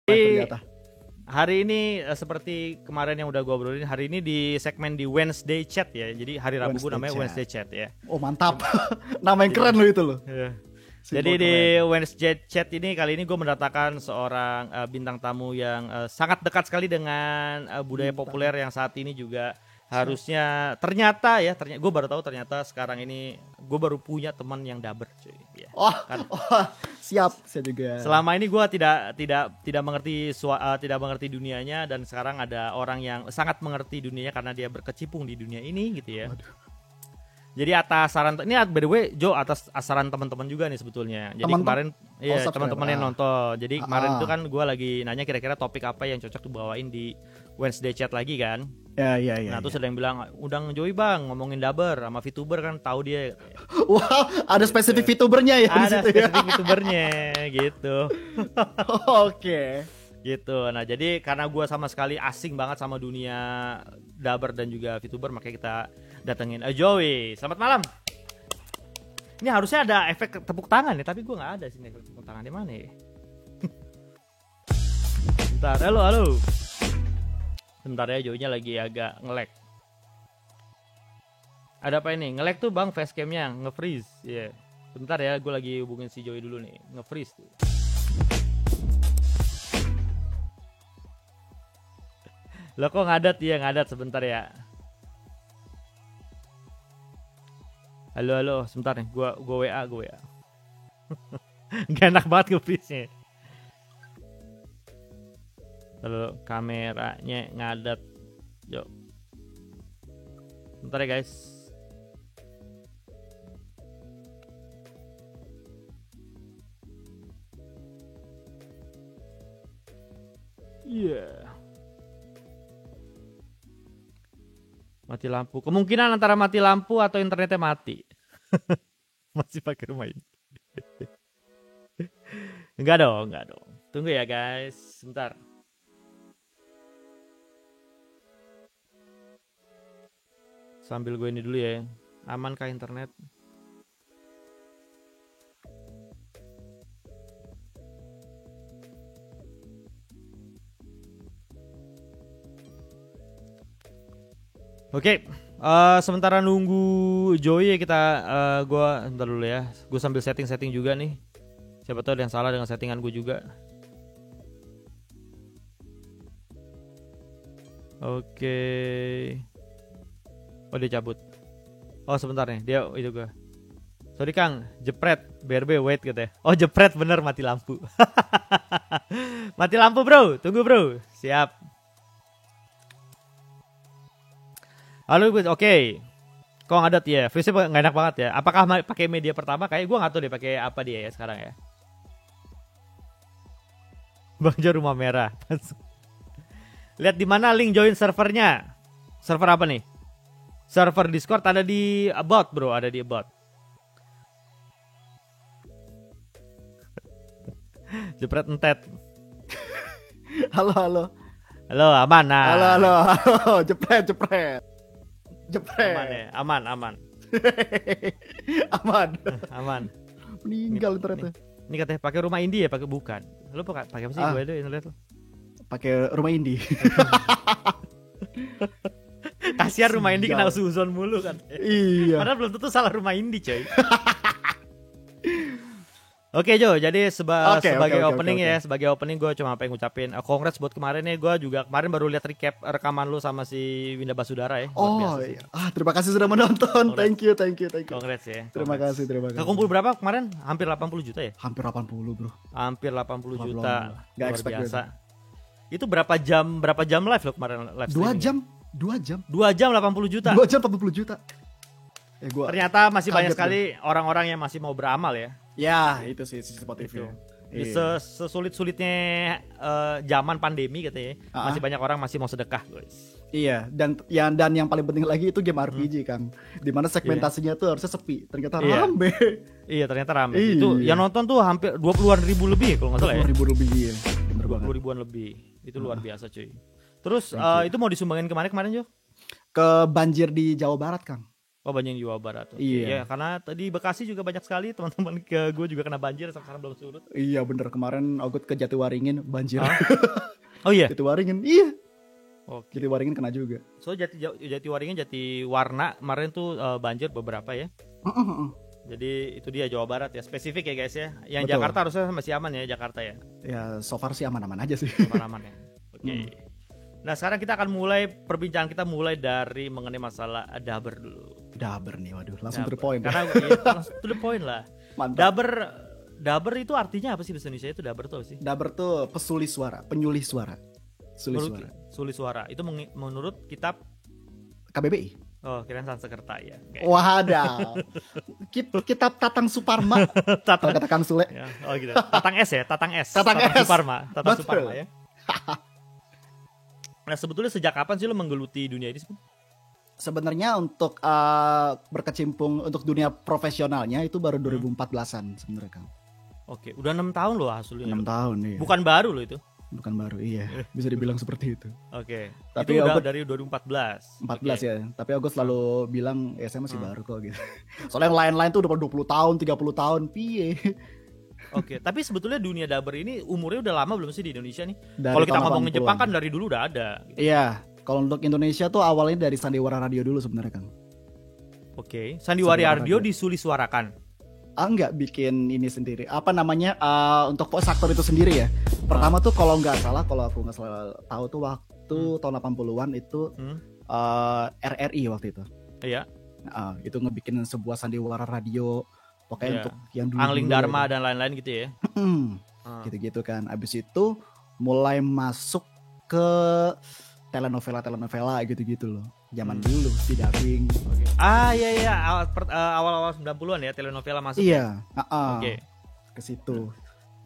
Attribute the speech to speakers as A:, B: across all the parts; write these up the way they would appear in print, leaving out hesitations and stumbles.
A: Ternyata.
B: Hari ini seperti kemarin yang udah gue obrolin, hari ini di segmen di Wednesday Chat ya. Jadi hari Rabu gue namanya Wednesday Chat ya.
A: Oh mantap. Nama yang keren lo itu lo.
B: Iya. Jadi di Wednesday Chat ini kali ini gue mendatangkan seorang bintang tamu yang sangat dekat sekali dengan budaya populer yang saat ini juga harusnya ternyata gue baru tahu ternyata sekarang ini gue baru punya teman yang daber cuy ya.
A: Siap saya juga.
B: Selama ini gue tidak mengerti dunianya, dan sekarang ada orang yang sangat mengerti dunianya karena dia berkecimpung di dunia ini gitu ya.
A: Waduh.
B: Jadi atas saran ini by the way Joe, atas saran teman-teman juga nih sebetulnya. Jadi kemarin teman-teman yang nonton. Jadi kemarin itu kan gue lagi nanya kira-kira topik apa yang cocok tuh bawain di Wednesday Chat lagi kan.
A: Ya.
B: Nah terus ada yang bilang undang Joey bang, ngomongin daber sama VTuber kan tahu dia.
A: Wow, ada spesifik VTubernya ya.
B: Ada spesifik VTubernya gitu.
A: Oke.
B: Gitu. Nah jadi karena gue sama sekali asing banget sama dunia daber dan juga VTuber, makanya kita datengin Joey. Selamat malam. Ini harusnya ada efek tepuk tangan ya, tapi gue nggak ada sih efek tepuk tangan. Di mana ya? Bentar, halo. Bentar ya, Joey-nya lagi agak nge-lag. Ada apa ini? Nge-lag tuh bang, facecam-nya nge-freeze. Iya. Yeah. Bentar ya, gue lagi hubungin si Joey dulu nih. Nge-freeze tuh. Lo kok ngadat ya? Ngadat sebentar ya. Halo, sebentar nih. Gue WA. Gak enak banget nge-freeze-nya. Kalau kameranya ngadat, yuk. Bentar ya guys. Iya. Yeah. Mati lampu. Kemungkinan antara mati lampu atau internetnya mati. Masih pakai rumah ini. Enggak dong. Tunggu ya guys, sebentar. Sambil gue ini dulu ya. Amankah internet? Oke. Sementara nunggu Joey gue bentar dulu ya. Gue sambil setting juga nih. Siapa tahu ada yang salah dengan settingan gue juga. Oke. Oh dia cabut. Oh sebentar nih, dia itu gue. Sorry Kang, jepret, BRB wait katanya. Oh jepret bener, mati lampu. Mati lampu bro, tunggu bro. Siap. Halo oke. Kok ngadat ya? Face-nya gak enak banget ya. Apakah pakai media pertama? Kayak gue gak tahu deh pakai apa dia ya sekarang ya. Bang Jo rumah merah. Lihat di mana link join servernya. Server apa nih? Server Discord ada di about bro, ada di about. Jepret entet.
A: Halo,
B: aman nah.
A: Halo, jepret.
B: Aman ya, aman. Aman.
A: Meninggal ternyata.
B: Ini katanya pakai rumah indie ya, pakai bukan. Lu pakai apa sih gue itu internet lo?
A: Pakai rumah indie.
B: Kasihan rumah indie kena suzon mulu kan.
A: Iya.
B: Padahal belum tentu salah rumah indie coy. Oke Jo, jadi sebagai opening ya, sebagai opening gue cuma pengen ngucapin congrats buat kemarin ya. Gue juga kemarin baru lihat recap rekaman lu sama si Winda Basudara ya.
A: Oh iya. Terima kasih sudah menonton. Thank you.
B: Congrats ya.
A: Terima kasih.
B: Kekumpul berapa kemarin? Hampir 80 juta ya?
A: Hampir 80 bro.
B: Hampir 80 juta.
A: Gak expect
B: biasa. Itu berapa jam live lo kemarin live streaming?
A: 2 jam 80 juta. 2 jam 80 juta.
B: Ternyata masih banyak sekali orang-orang yang masih mau beramal ya.
A: Ya, itu sih Spotify.
B: Sesulit-sulitnya zaman pandemi katanya, masih banyak orang masih mau sedekah, guys.
A: Iya, dan yang paling penting lagi itu game RPG, Kang. Dimana segmentasinya tuh harusnya sepi, ternyata rame.
B: Iya, ternyata rame. Itu yang nonton tuh hampir 20-an ribu lebih kalau nggak salah ya.
A: 20 ribu lebih ya.
B: 20 ribuan lebih. Itu luar biasa, cuy. Terus itu mau disumbangin kemana kemarin, Jo?
A: Ke banjir di Jawa Barat, Kang.
B: Oh, banyak di Jawa Barat. Oke.
A: Iya.
B: Ya, karena tadi Bekasi juga banyak sekali teman-teman ke gue juga kena banjir sekarang belum surut.
A: Iya bener, kemarin Ogut ke Jatiwaringin banjir.
B: Hah? Oh iya.
A: Jatiwaringin, iya.
B: Oke.
A: Jatiwaringin kena juga.
B: So Jatiwaringin, Jatiwarna kemarin tuh banjir beberapa ya. Jadi itu dia Jawa Barat ya, spesifik ya guys ya. Yang
A: Betul.
B: Jakarta harusnya masih aman ya Jakarta ya.
A: Ya so far sih aman-aman aja sih.
B: Aman-aman ya. Oke. Nah sekarang kita akan mulai perbincangan kita mulai dari mengenai masalah Daber dulu.
A: Daber nih, waduh, langsung to the
B: Daber.
A: point.
B: Karena ya, langsung to the point lah.
A: Mantap.
B: Daber itu artinya apa sih bahasa Indonesia itu Daber tuh apa sih?
A: Daber tuh pesulih suara, penyulih suara.
B: Sulis suara. Itu menurut kitab
A: KBBI.
B: Oh, kirain Sanskerta ya. Okay.
A: Wadaw. Kitab Tatang Suparma. Kalau kata Kang Sule.
B: Ya, oh gitu. Tatang S ya, Tatang S.
A: Tatang S.
B: Suparma, Tatang
A: Betul.
B: Suparma ya. Nah, sebetulnya sejak kapan sih lo menggeluti dunia ini?
A: Sebenarnya untuk berkecimpung untuk dunia profesionalnya itu baru 2014-an sebenarnya Kang.
B: Oke, udah 6 tahun loh hasilnya.
A: 6 tahun nih.
B: Bukan baru loh itu.
A: Bukan baru, iya. Bisa dibilang seperti itu.
B: Oke.
A: Tapi
B: itu udah
A: Ogut-
B: dari 2014.
A: 14
B: Oke.
A: ya. Tapi aku selalu bilang ya saya masih baru kok gitu. Soalnya yang lain-lain tuh udah 20 tahun, 30 tahun, piye.
B: Oke, tapi sebetulnya dunia Daber ini umurnya udah lama belum sih di Indonesia nih?
A: Dari
B: Kalau kita
A: tahun
B: ngomongin
A: 80-an.
B: Jepang kan dari dulu udah ada.
A: Iya, kalau untuk Indonesia tuh awalnya dari Sandiwara Radio dulu sebenarnya Kang.
B: Oke, Sandiwara
A: Sandiwara
B: Radio
A: Radio.
B: disuarakan.
A: Enggak bikin ini sendiri. Apa namanya untuk voice actor itu sendiri ya. Pertama tuh kalau nggak salah, kalau aku nggak salah tahu tuh waktu tahun 80-an itu RRI waktu itu.
B: Iya.
A: Itu ngebikin sebuah sandiwara radio pokoknya
B: Iya.
A: untuk yang dulu
B: Angling Dharma dan lain-lain gitu ya.
A: gitu-gitu kan. Abis itu mulai masuk ke telenovela gitu-gitu loh. Zaman dulu di dubbing.
B: Oke. Iya awal-awal 90-an ya telenovela masuk.
A: Iya,
B: Oke.
A: ke situ.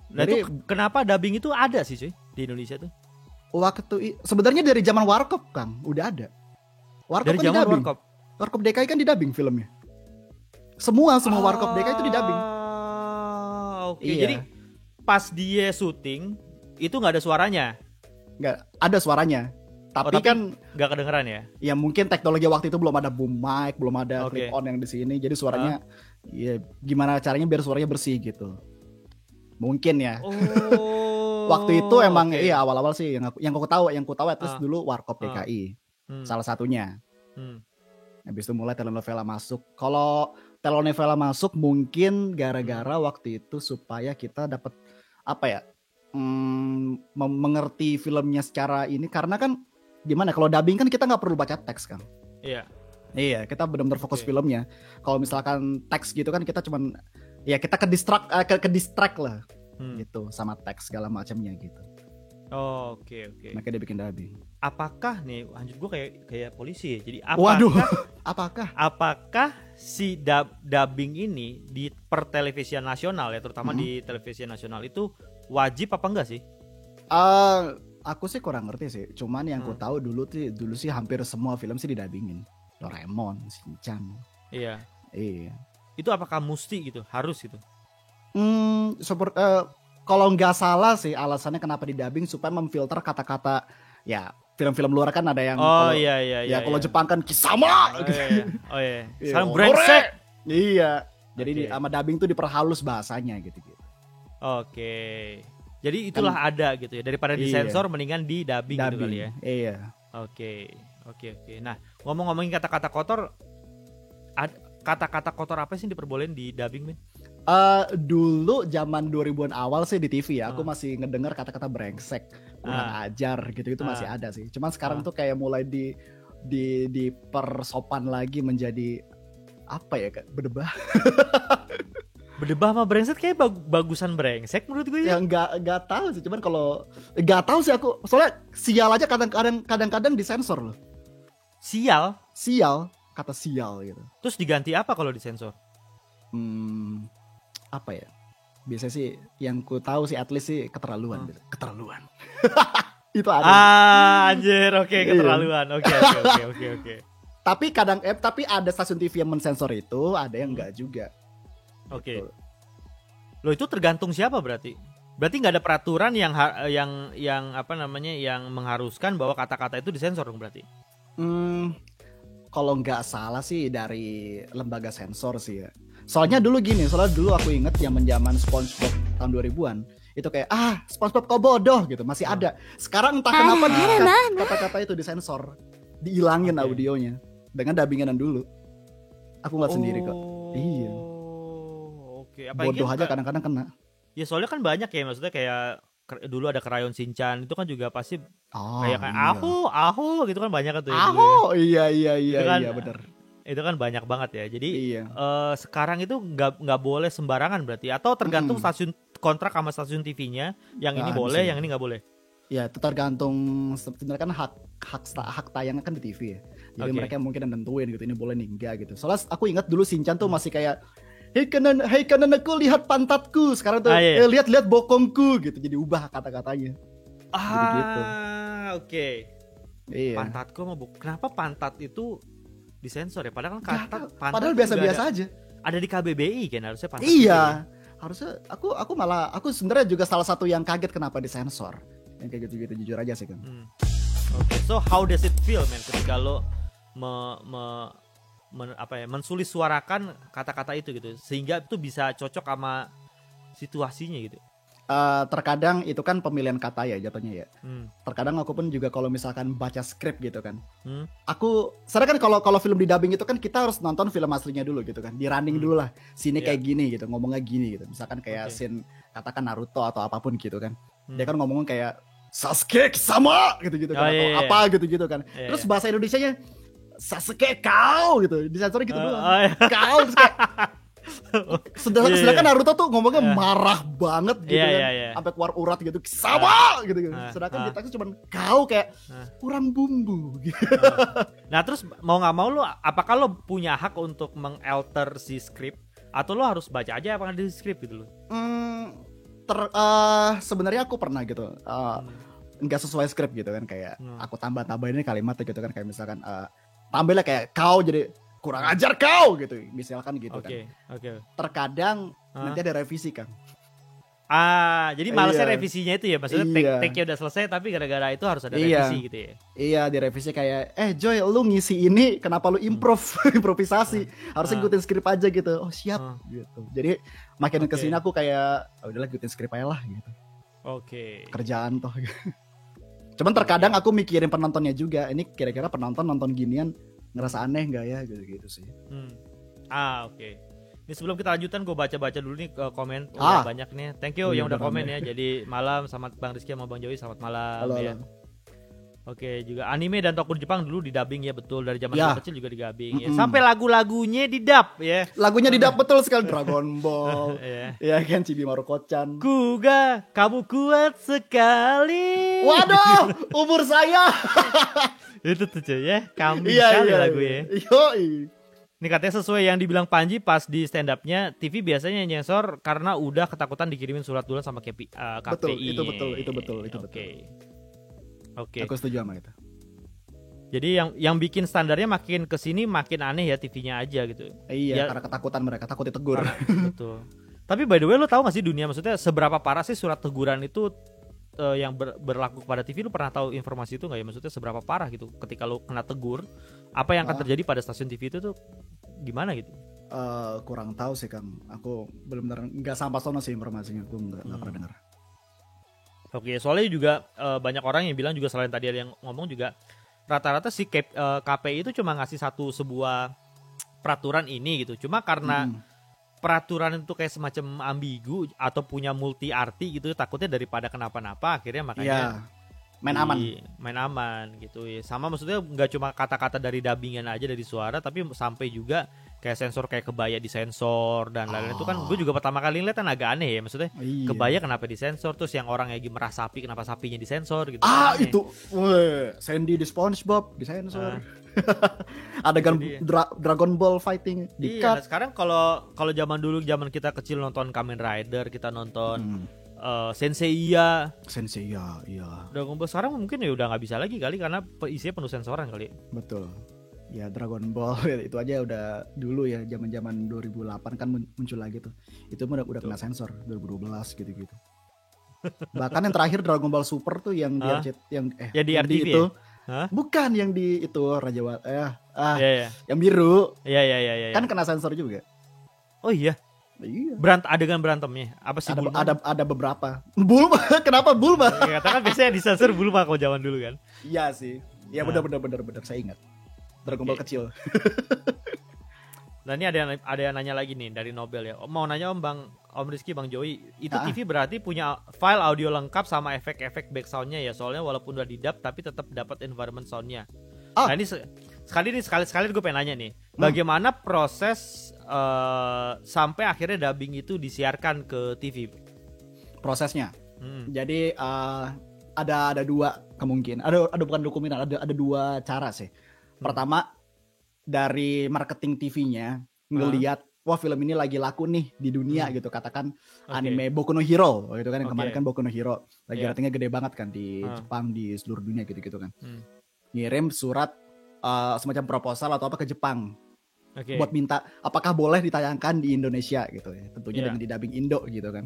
B: Nah,
A: Jadi-
B: itu kenapa dubbing itu ada sih cuy di Indonesia tuh?
A: Sebenarnya dari zaman Warkop Kang udah ada. Warkop
B: Dari
A: kan
B: zaman
A: di-dubbing.
B: Warkop.
A: Warkop DKI kan di-dubbing filmnya. Semua Warkop DKI itu di-dubbing.
B: Oke.
A: Iya.
B: Jadi pas dia syuting itu nggak ada suaranya,
A: Nggak ada suaranya. Tapi,
B: tapi
A: kan
B: nggak kedengeran ya?
A: ya mungkin teknologi waktu itu belum ada boom mic, belum ada
B: Oke.
A: clip on yang di sini. Jadi suaranya ya gimana caranya biar suaranya bersih gitu. Mungkin ya.
B: Oh.
A: Waktu itu emang
B: oke.
A: iya awal-awal sih yang aku tahu at least dulu Warkop DKI. Salah satunya.
B: Hmm.
A: Habis itu mulai telenovela masuk. Kalau telenovela masuk mungkin gara-gara waktu itu supaya kita dapat apa ya? Mengerti filmnya secara ini karena kan gimana kalau dubbing kan kita nggak perlu baca teks kan.
B: Iya.
A: Iya, kita benar-benar fokus
B: Oke.
A: filmnya. Kalau misalkan teks gitu kan kita cuman ya kita ke distract lah gitu sama teks segala macamnya gitu.
B: Oke.
A: Makanya dia bikin dubbing.
B: Apakah nih lanjut gue kayak polisi ya. Jadi
A: Waduh, apakah
B: si dubbing ini di pertelevisian nasional ya terutama di televisi nasional itu wajib apa enggak sih?
A: Aku sih kurang ngerti sih. Cuman yang ku tahu dulu sih hampir semua film sih didubbingin. Doraemon, Shinchan.
B: Iya.
A: Iya.
B: Itu apakah mesti gitu? Harus gitu?
A: Kalau nggak salah sih alasannya kenapa didubbing supaya memfilter kata-kata ya film-film luar kan ada yang
B: iya.
A: kalau Jepang kan kisama.
B: Oh iya.
A: Iya,
B: Sekarang
A: Onore.
B: brengsek.
A: Iya. Jadi
B: Oke.
A: sama dubbing tuh diperhalus bahasanya gitu-gitu.
B: Oke. Jadi itulah ada gitu ya. Daripada disensor mendingan di dubbing gitu kali ya.
A: Iya.
B: Oke. Nah, ngomong-ngomongin kata-kata kotor, kata-kata kotor apa sih yang diperbolehin di dubbing, men?
A: Dulu zaman 2000-an awal sih di TV ya, aku masih ngedenger kata-kata brengsek, kurang ajar gitu-gitu masih ada sih. Cuman sekarang tuh kayak mulai di persopan lagi menjadi apa ya, Kak? Berdebah.
B: Berdebah sama brengsek kayak bagusan brengsek menurut gue
A: Ya
B: ya.
A: nggak tahu sih, cuman kalau nggak tahu sih aku. Soalnya sial aja kadang-kadang disensor loh. Sial, kata sial gitu.
B: Terus diganti apa kalau disensor?
A: Apa ya? Biasanya sih yang ku tahu sih at least sih keterlaluan gitu. Keterlaluan. Itu ada.
B: Anjir, oke, keterlaluan. Oke.
A: Tapi ada stasiun TV yang mensensor itu, ada yang enggak juga.
B: Oke.
A: Gitu.
B: Loh itu tergantung siapa berarti? Berarti nggak ada peraturan yang apa namanya yang mengharuskan bahwa kata-kata itu disensor dong berarti?
A: kalau nggak salah sih dari lembaga sensor sih ya. Soalnya dulu aku inget zaman SpongeBob tahun 2000-an. Itu kayak SpongeBob kau bodoh gitu, masih ada. Sekarang entah kenapa kata-kata itu disensor, dihilangin audionya dengan dubbingan dulu. Aku ngeliat sendiri kok. Iya.
B: Oke.
A: Bodoh aja kadang-kadang kena.
B: Ya soalnya kan banyak ya, maksudnya kayak dulu ada Crayon Shinchan itu kan juga pasti kayak aho gitu kan banyak kan tuh.
A: Aho, iya
B: kan,
A: iya benar.
B: Itu kan banyak banget ya. Jadi sekarang itu nggak boleh sembarangan berarti, atau tergantung stasiun kontrak sama stasiun TV-nya. Yang ini boleh, yang ini nggak boleh.
A: Ya itu tergantung, sebenarnya kan hak tayangnya kan di TV ya. Jadi mereka mungkin nentuin gitu, ini boleh nih enggak gitu. Soalnya aku ingat dulu Shinchan tuh masih kayak Hei kananku lihat pantatku. Sekarang tuh lihat bokongku gitu. Jadi ubah kata-katanya.
B: Gitu. Oke.
A: Iya.
B: Pantatku sama kenapa pantat itu disensor ya? Padahal kan pantat
A: padahal biasa-biasa aja.
B: Ada di KBBI kan harusnya pantat.
A: Iya. Harusnya aku sebenarnya juga salah satu yang kaget kenapa disensor. Yang kayak gitu-gitu jujur aja sih kan.
B: Oke. So how does it feel man ketika lo mensulis suarakan kata-kata itu gitu sehingga itu bisa cocok sama situasinya gitu.
A: Terkadang itu kan pemilihan kata ya jatuhnya ya. Terkadang aku pun juga kalau misalkan baca skrip gitu kan. Aku sebenarnya kan kalau film di dubbing itu kan kita harus nonton film aslinya dulu gitu kan. Di running dulu lah. Sini kayak gini gitu, ngomongnya gini gitu. Misalkan kayak scene katakan Naruto atau apapun gitu kan. Dia kan ngomongnya kayak Sasuke sama gitu kan atau apa gitu kan. Terus bahasa Indonesianya Sasuke kau gitu, disensornya gitu doang. Kau terus kayak sedangkan Naruto tuh ngomongnya marah banget gitu kan, sampai keluar urat gitu, sama gitu. Sedangkan di teksnya cuma kau kayak kurang bumbu. Gitu.
B: Nah terus mau nggak mau lo, apakah lo punya hak untuk mengalter si skrip atau lo harus baca aja apa di skrip gitu lo?
A: Sebenarnya aku pernah gitu, nggak sesuai skrip gitu kan, kayak aku tambahin kalimat gitu kan, kayak misalkan tampilnya kayak kau jadi kurang ajar kau gitu misalkan gitu kan. Terkadang nanti ada revisi kan.
B: Jadi malesnya revisinya itu ya, maksudnya take-nya udah selesai tapi gara-gara itu harus ada revisi gitu ya.
A: Iya, direvisi kayak Joy lu ngisi ini kenapa lu improvisasi, harusnya ngikutin skrip aja gitu. Oh siap gitu. Jadi makin kesini aku kayak udahlah ngikutin skrip aja lah gitu. Kerjaan toh. Cuman terkadang aku mikirin penontonnya juga. Ini kira-kira penonton nonton ginian ngerasa aneh nggak ya gitu sih.
B: Ini sebelum kita lanjutan gue baca-baca dulu nih komen banyak nih. Thank you yang udah komen ya. Jadi malam selamat Bang Rizky sama Bang Joey, selamat malam.
A: Halo.
B: Oke, juga anime dan tokoh Jepang dulu didubbing ya, betul, dari zaman kecil juga didubbing ya. Sampai lagu-lagunya didub ya.
A: Lagunya didub betul sekali, Dragon Ball. Ya kan, Chibi Maruko-chan.
B: Kuga, kamu kuat sekali.
A: Waduh, umur saya.
B: Itu tuh cuy ya, kami sekali lagu ya.
A: Yoi.
B: Ini katanya sesuai yang dibilang Panji pas di stand up-nya, TV biasanya nyensor karena udah ketakutan dikirimin surat duluan sama KPI.
A: Betul, itu betul. Oke. Aku setuju sama itu.
B: Jadi yang bikin standarnya makin kesini makin aneh ya TV-nya aja gitu.
A: Iya, karena ketakutan mereka, takut ditegur.
B: Betul. Tapi by the way, lo tahu gak sih dunia maksudnya seberapa parah sih surat teguran itu yang berlaku kepada TV? Lu pernah tahu informasi itu nggak ya? Maksudnya seberapa parah gitu ketika lu kena tegur, apa yang akan terjadi pada stasiun TV itu tuh gimana gitu?
A: Kurang tahu sih Kang. Aku benar-benar nggak sampai sono sih informasinya. Aku nggak pernah dengar.
B: Oke, soalnya juga banyak orang yang bilang juga, selain tadi ada yang ngomong juga rata-rata si KPI itu cuma ngasih sebuah peraturan ini gitu. Cuma karena peraturan itu kayak semacam ambigu atau punya multi arti gitu, takutnya daripada kenapa-napa akhirnya makanya main aman gitu ya. Sama maksudnya nggak cuma kata-kata dari dubbingan aja, dari suara, tapi sampai juga kayak sensor, kayak kebaya disensor dan lain-lain. Itu kan gue juga pertama kali lihat kan agak aneh ya, maksudnya kebaya kenapa disensor, terus yang orang lagi merah sapi kenapa sapinya disensor gitu.
A: Itu Sandy di SpongeBob disensor. Adegan Dragon Ball fighting di cut.
B: Nah sekarang kalau zaman dulu, zaman kita kecil nonton Kamen Rider, kita nonton Senseiya, iya. Dragon Ball sekarang mungkin ya udah nggak bisa lagi kali karena isinya penuh sensoran kali.
A: Betul. Ya Dragon Ball itu aja udah dulu ya, zaman 2008 kan muncul lagi tuh. Itu udah kena sensor 2012 gitu. Bahkan yang terakhir Dragon Ball Super tuh yang dia yang
B: di RTV
A: itu.
B: ya?
A: Bukan yang di itu Yang biru.
B: Iya.
A: Kan kena sensor juga.
B: Oh iya.
A: Iya.
B: Adegan berantemnya apa sih?
A: Ada beberapa. Bulma, kenapa Bulma?
B: Ya, katakan biasanya disensor Bulma kalau zaman dulu kan.
A: Iya sih. Ya benar saya ingat. Dragon Ball kecil.
B: Nah ini ada yang nanya lagi nih dari Nobel ya. Mau nanya Om Rizky, Bang Joey, itu TV berarti punya file audio lengkap sama efek-efek backsoundnya ya. Soalnya walaupun udah di-dub tapi tetap dapat environment soundnya. Nah ini sekali gue pengen nanya nih, bagaimana proses sampai akhirnya dubbing itu disiarkan ke TV?
A: Prosesnya. Jadi ada dua kemungkinan. Ada bukan dokumen, ada dua cara sih. Pertama, dari marketing TV-nya ngelihat wah film ini lagi laku nih di dunia gitu, katakan anime Boku no Hero gitu kan, yang kemarin kan Boku no Hero lagi ratingnya gede banget kan di Jepang, di seluruh dunia gitu kan. Ngirim surat semacam proposal atau apa ke Jepang buat minta apakah boleh ditayangkan di Indonesia gitu ya, tentunya dengan didubbing Indo gitu kan.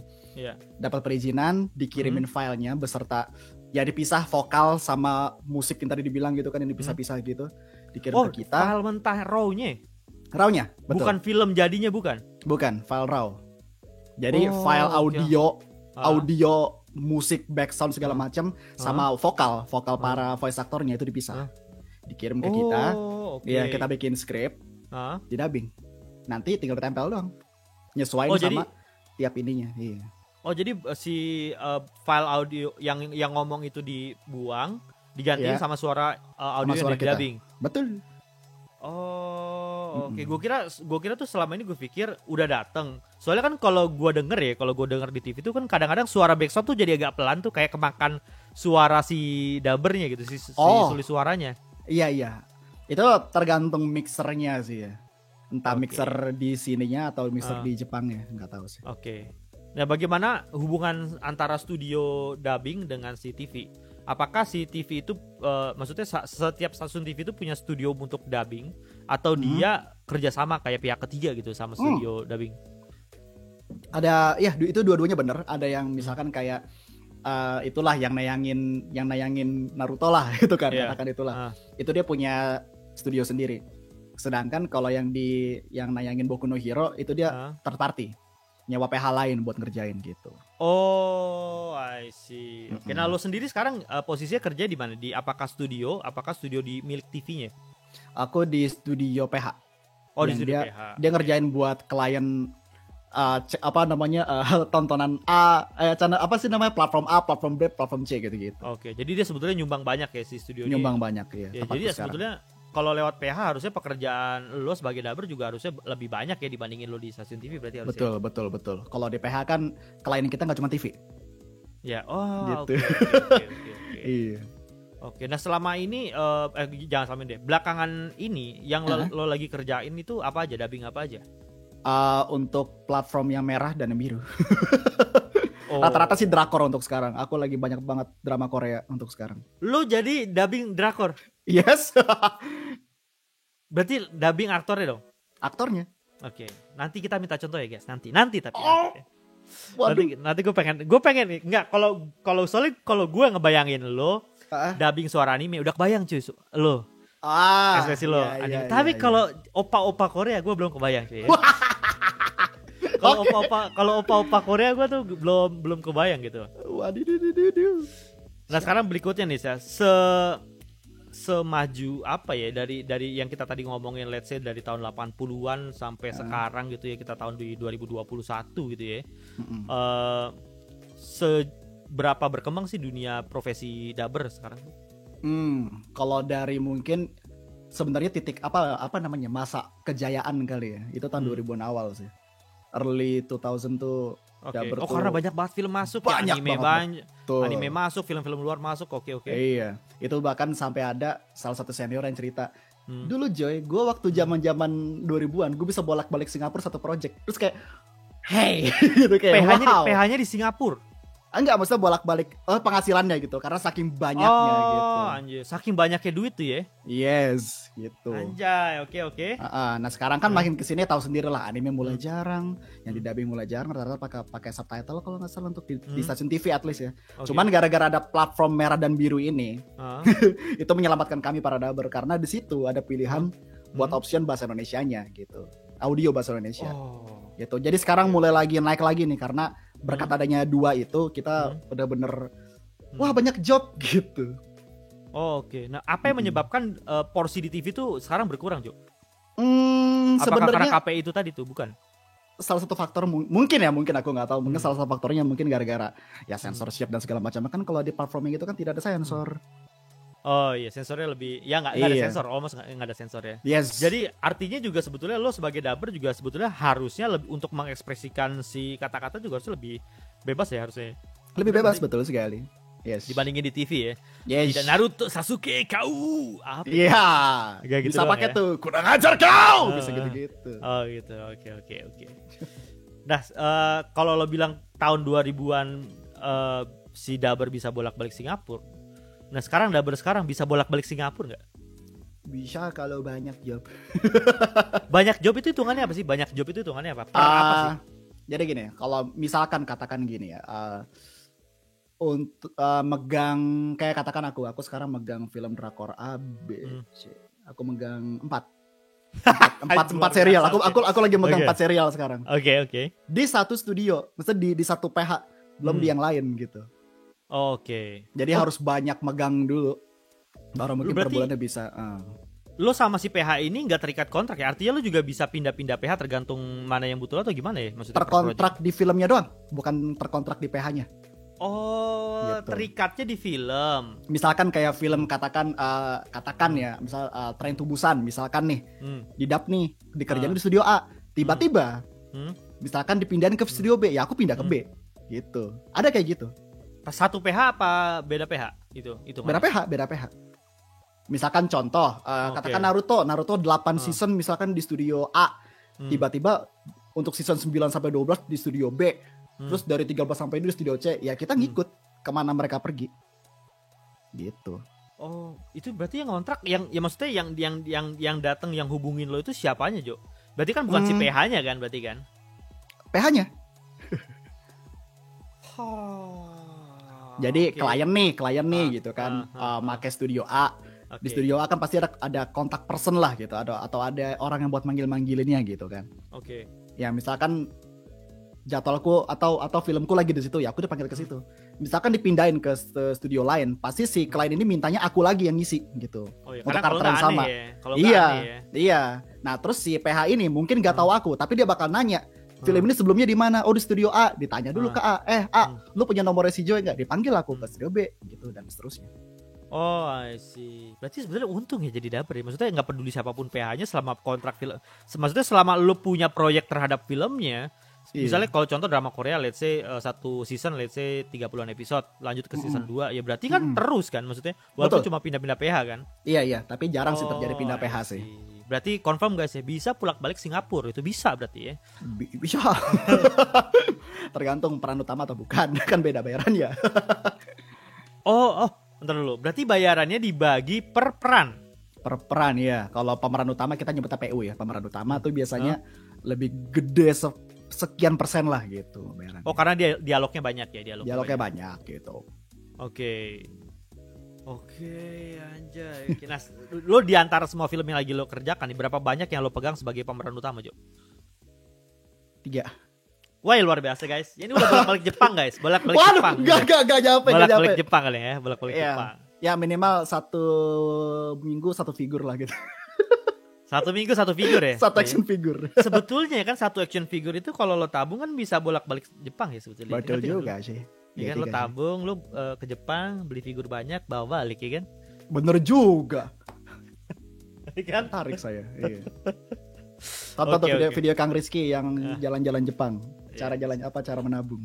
A: Dapat perizinan, dikirimin filenya beserta ya dipisah vokal sama musik yang tadi dibilang gitu kan, yang dipisah-pisah gitu, dikirim ke kita.
B: File mentah
A: RAW-nya, betul.
B: Bukan film jadinya, bukan,
A: file RAW. Jadi file audio, musik, background segala macam sama vokal para voice aktornya itu dipisah. Dikirim ke kita. Ya, kita bikin script. Didubbing. Nanti tinggal ditempel doang. Nyesuaiin sama tiap ininya. Iya.
B: Oh, jadi si file audio yang ngomong itu dibuang, digantiin sama suara audio yang didubbing.
A: Betul.
B: Oh, oke. Gue kira tuh selama ini gue pikir udah dateng. Soalnya kan kalau gue denger di TV tuh kan kadang-kadang suara backsound tuh jadi agak pelan tuh, kayak kemakan suara si dubbernya gitu, si sulit suaranya.
A: Iya. Itu tergantung mixernya sih ya. Entah mixer di sininya atau mixer di Jepangnya, nggak tahu sih.
B: Oke. Nah, bagaimana hubungan antara studio dubbing dengan si TV? Apakah si TV itu maksudnya setiap stasiun TV itu punya studio untuk dubbing atau dia kerjasama kayak pihak ketiga gitu sama studio dubbing?
A: Ada, ya itu dua-duanya bener. Ada yang misalkan kayak itulah yang nayangin Naruto lah itu kan, katakan itulah. Itu dia punya studio sendiri. Sedangkan kalau yang nayangin Boku no Hero itu dia third party. Nyewa PH lain buat ngerjain gitu.
B: Oh, I see. Oke, nah lo sendiri sekarang posisinya kerja di mana? Apakah studio di milik TV-nya?
A: Aku di studio PH.
B: Oh, di studio PH.
A: Dia ngerjain buat klien tontonan A, channel apa sih namanya, platform A, platform B, platform C gitu-gitu.
B: Oke, jadi dia sebetulnya nyumbang banyak ya si studio ini.
A: Nyumbang banyak ya.
B: Jadi ya sebetulnya kalau lewat PH harusnya pekerjaan lo sebagai dubber juga harusnya lebih banyak ya dibandingin lo di stasiun TV berarti harusnya.
A: Betul. Kalau di PH kan klien kita nggak cuma TV.
B: Ya,
A: gitu.
B: Oke.
A: Iya.
B: Oke, nah selama ini jangan selama ini deh. Belakangan ini yang lo lagi kerjain itu apa aja, dubbing apa aja?
A: Untuk platform yang merah dan yang biru. Rata-rata sih drakor untuk sekarang. Aku lagi banyak banget drama Korea untuk sekarang.
B: Lo jadi dubbing drakor?
A: Yes.
B: Berarti dubbing aktornya dong?
A: Aktornya.
B: Oke. Nanti kita minta contoh ya guys. Nanti tapi. Nanti gue pengen enggak, kalau soalnya kalau gue ngebayangin lo dubbing suara anime udah kebayang cuy lo. Ekspresi lo anime. Tapi kalau opa-opa Korea gue belum kebayang cuy. Kalau opa-opa Korea gue tuh belum kebayang gitu.
A: Waduh.
B: Nah sekarang berikutnya nih semaju apa ya dari yang kita tadi ngomongin, let's say dari tahun 80-an sampai sekarang gitu ya, kita tahun di 2021 gitu ya. Seberapa berkembang sih dunia profesi dubber sekarang?
A: Kalau dari mungkin sebenarnya titik apa namanya, masa kejayaan kali ya, itu tahun 2000-an awal sih. Early 2000 tuh dubber tuh
B: karena banyak banget film masuk
A: ya,
B: anime masuk, film-film luar masuk. Oke.
A: Iya, itu bahkan sampai ada salah satu senior yang cerita, dulu Joy, gue waktu zaman 2000-an gue bisa bolak-balik Singapura satu project, terus kayak hey gitu, kayak
B: PH-nya di Singapura.
A: Enggak, maksudnya bolak-balik penghasilannya gitu, karena saking banyaknya gitu.
B: Anjir, saking banyaknya duit tuh ya.
A: Yes, gitu.
B: Anjay, oke.
A: Nah sekarang kan makin kesini tahu sendiri lah, anime mulai jarang, yang didubbing mulai jarang, rata-rata pakai subtitle kalau nggak salah untuk di stasiun TV at least ya. Cuman gara-gara ada platform merah dan biru ini, itu menyelamatkan kami para dubber, karena di situ ada pilihan buat option bahasa Indonesianya gitu. Audio bahasa Indonesia.
B: Oh.
A: Gitu. Jadi sekarang mulai lagi naik lagi nih karena berkat adanya 2 itu kita bener-bener wah banyak job gitu.
B: Oh, oke. Nah, apa yang menyebabkan porsi di TV tuh sekarang berkurang, Jo? Apakah karena
A: Sebenarnya
B: KPI itu tadi tuh, bukan?
A: salah satu faktor mungkin aku nggak tahu, mungkin salah satu faktornya mungkin gara-gara ya censorship dan segala macam. Kan kalau di performing itu kan tidak ada sensor.
B: Oh iya, sensornya lebih ya nggak ada
A: Iya.
B: sensor, almost nggak ada sensor ya.
A: Yes.
B: Jadi artinya juga sebetulnya lo sebagai dubber juga sebetulnya harusnya lebih untuk mengekspresikan si kata-kata juga harusnya lebih bebas ya harusnya.
A: lebih bebas, betul sekali. Yes.
B: Dibandingin di TV ya.
A: Yes.
B: Tidak Naruto, Sasuke, kau. Apa?
A: Iya.
B: Kayak gitu
A: Bisa
B: doang
A: pakai
B: ya?
A: tuh kurang ajar kau. Bisa gitu-gitu.
B: Oh gitu, oke. Nah, kalau lo bilang tahun 2000-an si dubber bisa bolak-balik Singapura. Nah sekarang dubber sekarang bisa bolak-balik Singapura nggak?
A: Bisa kalau banyak job.
B: Banyak job itu hitungannya apa sih? Banyak job itu hitungannya apa? Per apa sih?
A: Jadi gini, kalau misalkan katakan gini ya, untuk megang kayak katakan aku sekarang megang film drakor A, B, C. Aku megang 4 serial. Aku lagi megang 4 serial sekarang.
B: Oke.
A: Di satu studio, maksudnya di satu PH, belum di yang lain gitu.
B: Oke.
A: Jadi harus banyak megang dulu. Baru mungkin per
B: Berarti
A: bulannya bisa.
B: Lo sama si PH ini nggak terikat kontrak ya? Artinya lo juga bisa pindah-pindah PH tergantung mana yang butuh atau gimana ya? Maksudnya
A: Terkontrak di filmnya doang, bukan terkontrak di PH-nya.
B: Oh,
A: Gitu.
B: terikatnya di film.
A: Misalkan kayak film katakan ya, misal Train to Busan misalkan nih, di dub nih, dikerjain di studio A, tiba-tiba misalkan dipindahin ke studio B, ya aku pindah ke B. Gitu. Ada kayak gitu.
B: Satu PH apa beda PH? Itu.
A: Beda PH. Misalkan contoh, katakan Naruto 8 season misalkan di studio A, tiba-tiba untuk season 9 sampai 12 di studio B. Terus dari 13 sampai ini di studio C, ya kita ngikut kemana mereka pergi, gitu.
B: Oh, itu berarti yang kontrak, yang ya maksudnya yang datang yang hubungin lo itu siapanya, Jo? Berarti kan bukan si PH-nya kan, berarti kan?
A: PH-nya. Jadi klien nih gitu kan, make studio A. Di studio A kan pasti ada kontak person lah gitu, atau ada orang yang buat manggil-manggilinnya gitu kan.
B: Oke.
A: Ya misalkan jadwalku atau filmku lagi di situ, ya aku dipanggil ke situ. Misalkan dipindahin ke studio lain, pasti si klien ini mintanya aku lagi yang ngisi gitu.
B: Oh iya,
A: untuk
B: karena
A: karakter yang sama. Iya. Nah terus si PH ini mungkin gak tahu aku, tapi dia bakal nanya, film ini sebelumnya di mana? Oh di studio A. Ditanya dulu ke A. Lu punya nomornya si Joy nggak? Dipanggil aku ke studio B gitu dan seterusnya.
B: Oh, I see. Berarti sebenarnya untung ya jadi dubber ya. Maksudnya nggak peduli siapapun PH-nya selama kontrak film. Maksudnya selama lu punya proyek terhadap filmnya. Iya. Misalnya kalau contoh drama Korea, let's say satu season, let's say 30-an episode, lanjut ke season 2, ya berarti kan terus kan maksudnya. Walaupun cuma pindah-pindah PH kan.
A: Iya, tapi jarang sih terjadi pindah PH sih.
B: Berarti confirm guys ya, bisa pulang-balik Singapura, itu bisa berarti ya.
A: Bisa. Tergantung peran utama atau bukan, kan beda bayaran ya.
B: Bentar dulu. Berarti bayarannya dibagi per peran.
A: Per peran ya. Kalau pemeran utama kita nyebutnya PU ya. Pemeran utama tuh biasanya lebih gede sekian persen lah gitu bayarannya.
B: Oh, karena dialognya banyak ya,
A: dialognya banyak gitu.
B: Oke, anjay. Nah, lo di antara semua film yang lagi lo kerjakan nih, berapa banyak yang lo pegang sebagai pemeran utama, Jo?
A: 3.
B: Wah, luar biasa guys. Ini udah bolak-balik Jepang guys, bolak-balik Jepang.
A: Gak nyampe.
B: Bolak-balik Jepang kali ya, bolak-balik Jepang.
A: Ya minimal 1 minggu 1 figur lah gitu.
B: 1 minggu 1 figur ya?
A: 1 action figure.
B: Sebetulnya kan 1 action figure itu kalau lo tabung kan bisa bolak-balik Jepang ya sebetulnya.
A: Betul juga sih.
B: Ya kan lo tabung, lo ke Jepang beli figur banyak, bawa balik ya kan?
A: Bener juga.
B: Kan?
A: Tarik saya. Iya. Tonton video Kang Rizky yang jalan-jalan Jepang. Cara jalan apa? Cara menabung.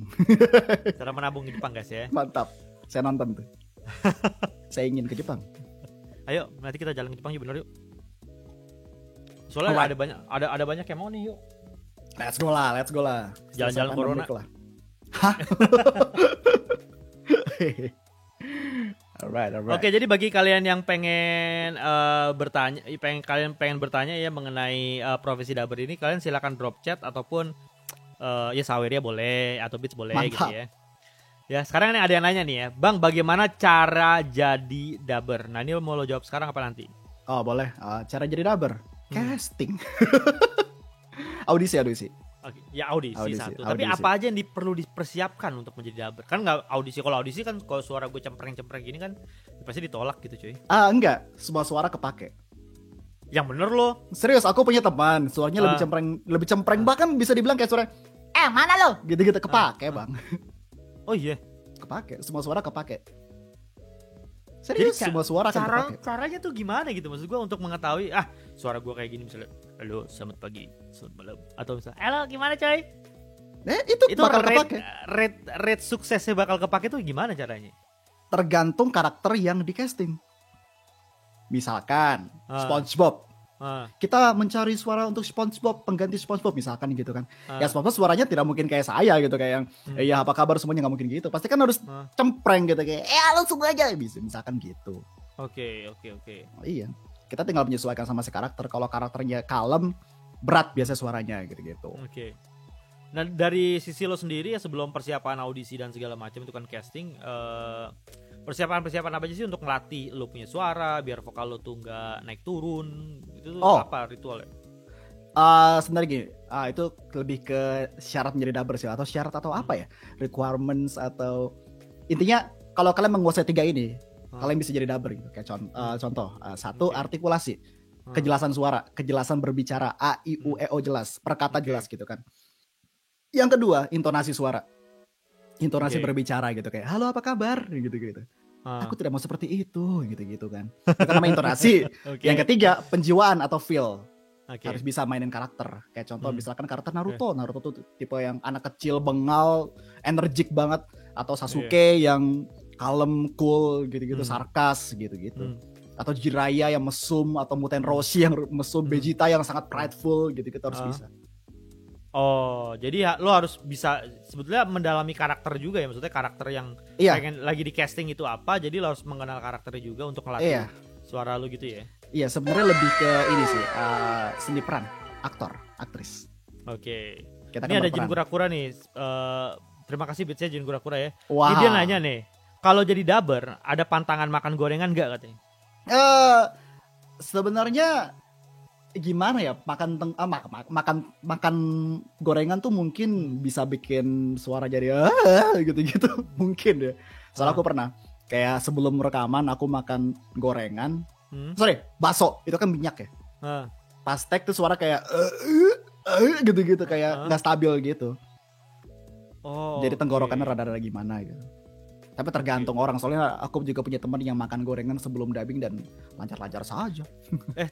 B: Cara menabung di Jepang guys ya.
A: Mantap. Saya nonton tuh. Saya ingin ke Jepang.
B: Ayo, nanti kita jalan ke Jepang yuk, bener yuk. Soalnya ada banyak yang mau nih yuk.
A: Let's go lah.
B: Jalan-jalan corona.
A: Hah? Alright.
B: Oke, jadi bagi kalian yang pengen bertanya ya mengenai profesi dubber ini, kalian silakan drop chat ataupun ya Saweria boleh atau Beats boleh. Mantap. Gitu ya. Ya, sekarang ini ada yang nanya nih ya, Bang, bagaimana cara jadi dubber? Nah, ini mau lo jawab sekarang apa nanti?
A: Oh, boleh. Cara jadi dubber. Casting. Audisi.
B: Oke, ya audisi satu. Tapi
A: audisi.
B: apa aja yang perlu dipersiapkan untuk menjadi dubber? Kan nggak audisi. Kalau audisi kan kalau suara gue cempreng-cempreng gini kan pasti ditolak gitu cuy.
A: Enggak, semua suara kepake.
B: Yang bener lo.
A: Serius, aku punya teman, suaranya lebih cempreng bahkan bisa dibilang kayak suara mana lo? Gitu-gitu kepake, Bang.
B: Oh iya.
A: Kepake, semua suara kepake. Serius, semua suara akan kepake.
B: Caranya tuh gimana gitu maksud gue untuk mengetahui suara gue kayak gini misalnya, halo selamat pagi, selamat malam, atau misalnya halo gimana coy?
A: Itu bakal kepake.
B: Rate suksesnya bakal kepake tuh gimana caranya?
A: Tergantung karakter yang di casting. Misalkan SpongeBob. Kita mencari suara untuk SpongeBob, pengganti SpongeBob misalkan gitu kan. Ya SpongeBob suaranya tidak mungkin kayak saya gitu, kayak yang ya apa kabar semuanya, nggak mungkin gitu. Pasti kan harus cempreng gitu kayak halo semua aja bisa, misalkan gitu.
B: Oke.
A: Iya. Kita tinggal menyesuaikan sama si karakter. Kalau karakternya kalem, berat biasa suaranya gitu.
B: Oke. Nah, dari sisi lo sendiri ya sebelum persiapan audisi dan segala macam itu kan casting, persiapan apa aja sih untuk ngelatih lo punya suara biar vokal lo tuh nggak naik turun? Itu apa ritualnya?
A: Sebenarnya gini, itu lebih ke syarat menjadi dubber sih, atau syarat atau apa ya, requirements atau intinya kalau kalian menguasai 3 ini, kalian bisa jadi dubber gitu. Kayak contoh, satu artikulasi, kejelasan suara, kejelasan berbicara, a i u e o jelas, perkata jelas gitu kan. Yang kedua, intonasi suara, intonasi berbicara gitu kayak halo apa kabar gitu. Aku tidak mau seperti itu gitu kan. Itu namanya intonasi. Yang ketiga, penjiwaan atau feel. Harus bisa mainin karakter. Kayak contoh misalkan karakter Naruto tuh tipe yang anak kecil bengal, energik banget, atau Sasuke yang kalem, cool gitu-gitu, sarkas gitu-gitu. Atau Jiraiya yang mesum, atau Muten Roshi yang mesum, Vegeta yang sangat prideful gitu-gitu harus bisa.
B: Oh, jadi lo harus bisa sebetulnya mendalami karakter juga ya, maksudnya karakter yang pengen lagi di casting itu apa, jadi lo harus mengenal karakternya juga untuk ngelatih suara lo gitu ya.
A: Iya, sebenarnya lebih ke ini sih, seni peran, aktor, aktris.
B: Oke.
A: Kita
B: ini
A: kan
B: ada Jin Kura-Kura nih, terima kasih Bitsnya Jin Kura-Kura ya.
A: Wow.
B: Ini dia nanya nih, kalau jadi dubber ada pantangan makan gorengan nggak katanya?
A: Sebenarnya gimana ya, makan gorengan tuh mungkin bisa bikin suara jadi gitu mungkin ya. Soalnya aku pernah kayak sebelum rekaman aku makan gorengan, bakso itu kan minyak ya. Pas tag tuh suara kayak gitu kayak nggak stabil gitu. Jadi tenggorokannya rada-rada gimana gitu. Tapi tergantung orang, soalnya aku juga punya teman yang makan gorengan sebelum dubbing dan lancar-lancar saja.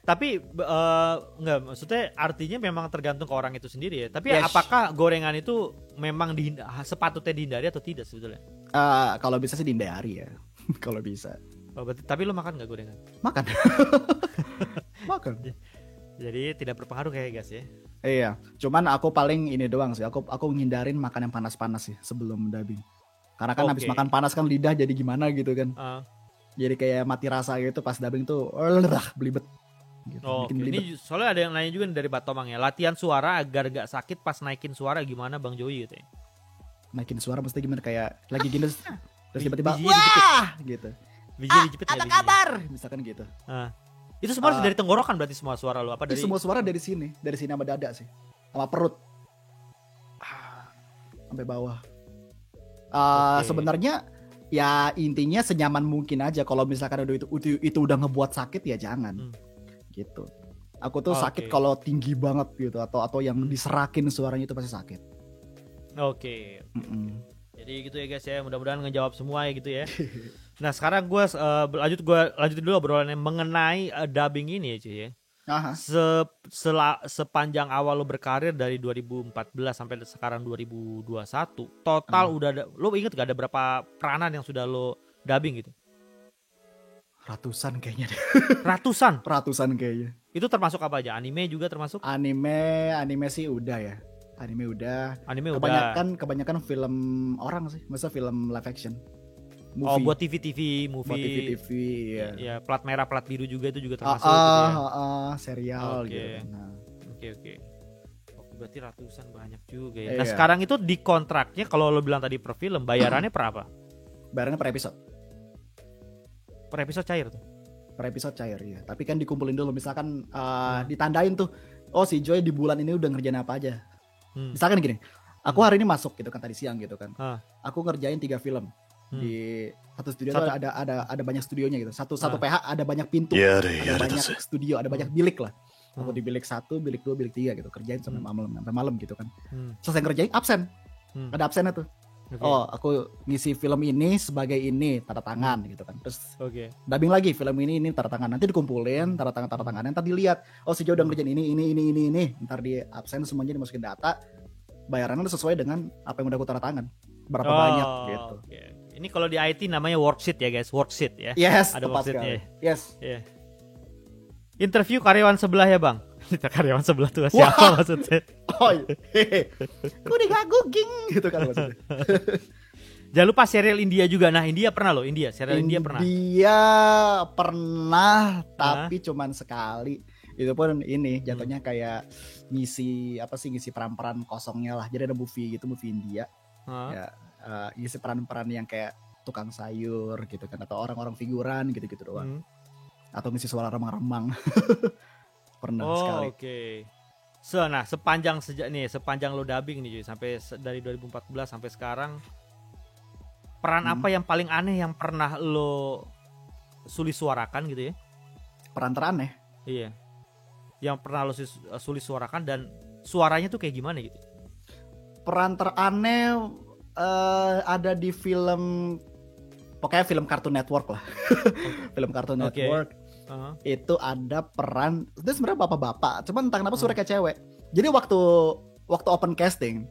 B: Tapi enggak, maksudnya artinya memang tergantung ke orang itu sendiri ya. Tapi apakah gorengan itu memang sepatutnya dihindari atau tidak sebetulnya?
A: Kalau bisa sih dihindari ya. Kalau bisa.
B: Tapi lo makan nggak gorengan?
A: Makan. Makan.
B: Jadi tidak berpengaruh kayak guys ya.
A: Iya, cuman aku paling ini doang sih. Aku ngindarin makan yang panas-panas sih sebelum dubbing. Karena kan habis makan panas kan lidah jadi gimana gitu kan. Jadi kayak mati rasa gitu pas dubbing tuh belibet gitu.
B: Ini soalnya ada yang nanya juga dari Batomang ya. Latihan suara agar gak sakit pas naikin suara gimana Bang Joey gitu ya.
A: Naikin suara mesti gimana, kayak lagi gini terus tiba-tiba
B: wah
A: gitu.
B: Biji dijepit
A: apa kabar? Misalkan gitu.
B: Itu semua dari tenggorokan berarti semua suara lo apa dari?
A: Semua suara dari sini sama dada sih. Sama perut. Sampai bawah. Sebenarnya ya intinya senyaman mungkin aja. Kalau misalkan itu udah ngebuat sakit ya jangan gitu. Aku tuh sakit kalau tinggi banget gitu, atau yang diserakin suaranya itu pasti sakit.
B: Jadi gitu ya guys ya, mudah-mudahan ngejawab semua ya gitu ya. Nah sekarang gue lanjutin dulu obrolannya mengenai dubbing ini ya cuy ya. Sepanjang awal lo berkarir dari 2014 sampai sekarang 2021 total udah ada, lo inget gak ada berapa peranan yang sudah lo dubbing gitu?
A: Ratusan kayaknya deh. Ratusan kayaknya. Itu
B: termasuk apa aja? Anime juga termasuk?
A: Anime sih udah ya. Anime udah. Kebanyakan film orang sih, masa film live action. Movie.
B: Buat TV, movie.
A: Buat TV, ya.
B: Ya, plat merah, plat biru juga itu juga termasuk gitu ya.
A: Serial gitu.
B: Oke. Berarti ratusan banyak juga ya. Nah, sekarang itu di kontraknya kalau lo bilang tadi per film, bayarannya per apa?
A: Bayarannya per episode.
B: Per episode cair tuh.
A: per episode cair ya. Tapi kan dikumpulin dulu, misalkan ditandain tuh, oh si Joy di bulan ini udah ngerjain apa aja. Misalkan gini, aku hari ini masuk gitu kan tadi siang gitu kan, aku ngerjain 3 film. Di satu studio tuh ada banyak studionya gitu. Satu PH ada banyak pintu, ada banyak studio, ada banyak bilik lah. Aku di bilik 1, bilik 2, bilik 3 gitu, kerjain sampai malam gitu kan. Selesai ngerjain absen. Ada absennya tuh. Okay. Oh, aku ngisi film ini sebagai ini, tanda tangan gitu kan. Terus dubbing lagi film ini tanda tangan. Nanti dikumpulin tanda tangannya, ntar dilihat. Oh, si Joe udah ngerjain ini. Ntar di absen semuanya dimasukin data. Bayarannya sesuai dengan apa yang udah aku tanda tangan. Berapa banyak gitu.
B: Okay. Ini kalau di IT namanya worksheet ya guys, worksheet ya.
A: Yes,
B: ada worksheetnya.
A: Yes.
B: Yeah. Interview karyawan sebelah ya bang. Karyawan sebelah tuh siapa maksudnya?
A: Oh iya. Gue digaguging gitu kan maksudnya.
B: Jangan lupa serial India juga. Nah India pernah loh, serial India pernah.
A: India pernah, tapi cuman sekali. Itu pun ini jatuhnya kayak ngisi peran-peran kosongnya lah. Jadi ada movie India. Ya, ngisi peran-peran yang kayak tukang sayur gitu kan, atau orang-orang figuran gitu-gitu doang. Atau ngisi suara remang-remang. Pernah sekali.
B: Oke. Nah, sepanjang lo dubbing nih sampai dari 2014 sampai sekarang, peran apa yang paling aneh yang pernah lo sulis suarakan gitu ya?
A: Peran teraneh?
B: Iya. Yang pernah lo sulis suarakan dan suaranya tuh kayak gimana gitu?
A: Peran teraneh ada di film, pokoknya film Cartoon Network lah. Film Cartoon Network. Itu ada peran, itu sebenarnya bapak-bapak, cuman entah kenapa suaranya kayak cewek. Jadi waktu open casting,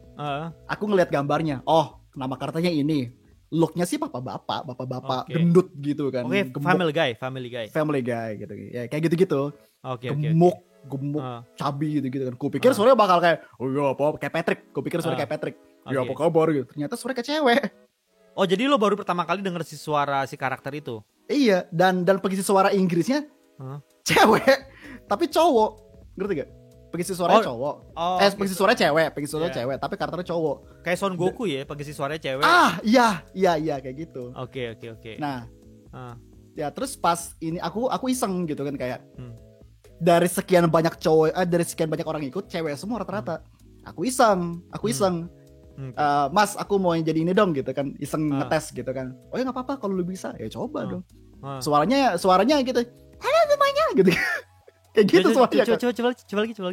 A: aku ngeliat gambarnya, oh nama karakternya ini, looknya sih bapak-bapak gendut gitu kan.
B: Family guy
A: gitu ya, kayak gitu-gitu. Gemuk cabi gitu kan. Kupikir suaranya bakal kayak kayak Patrick. Kupikir suaranya kayak Patrick. Ya apa kabar gitu. Ternyata suaranya kayak cewek.
B: Oh jadi lo baru pertama kali denger suara si karakter itu?
A: Iya, dan pengisi suara Inggrisnya cewek, tapi cowok, ngerti gak? Pengisi suaranya cowok, pengisi suaranya cewek, tapi karakternya cowok.
B: Kayak Son Goku ya, pengisi suaranya cewek.
A: Iya kayak gitu.
B: Oke.
A: Nah, ya terus pas ini aku iseng gitu kan kayak dari sekian banyak dari sekian banyak orang ikut, cewek semua rata-rata. Aku iseng. Mas aku mau jadi ini dong gitu kan, iseng ngetes gitu kan. Oh ya nggak apa-apa kalau lu bisa ya coba dong. Suaranya gitu, halo semuanya gitu. Kayak gitu suaranya.
B: Coba lagi.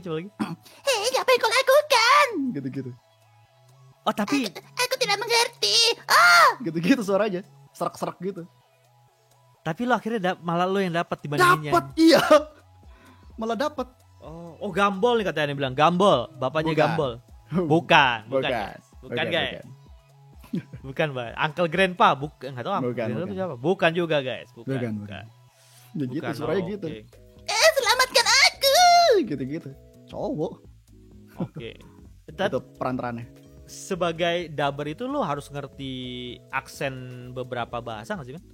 B: Coba lagi.
A: Hei apa yang kau lakukan? Gitu.
B: Oh tapi
A: aku tidak mengerti. Gitu suaranya, serak-serak gitu.
B: Tapi lo akhirnya malah lo yang dapat dibandinginnya.
A: Dapat iya. Malah dapat.
B: Oh Gambol nih katanya bilang. Gambol, bapaknya Gambol. Bukan guys. Bukan, Bang. Uncle Grandpa, bukan, enggak tahu apa. Siapa? Bukan juga, guys. Bukan.
A: Ya gitu suaranya gitu. Selamatkan aku. Gitu. Cowok.
B: Oke.
A: Itu peran teraneh.
B: Sebagai dubber itu lo harus ngerti aksen beberapa bahasa enggak sih, Man?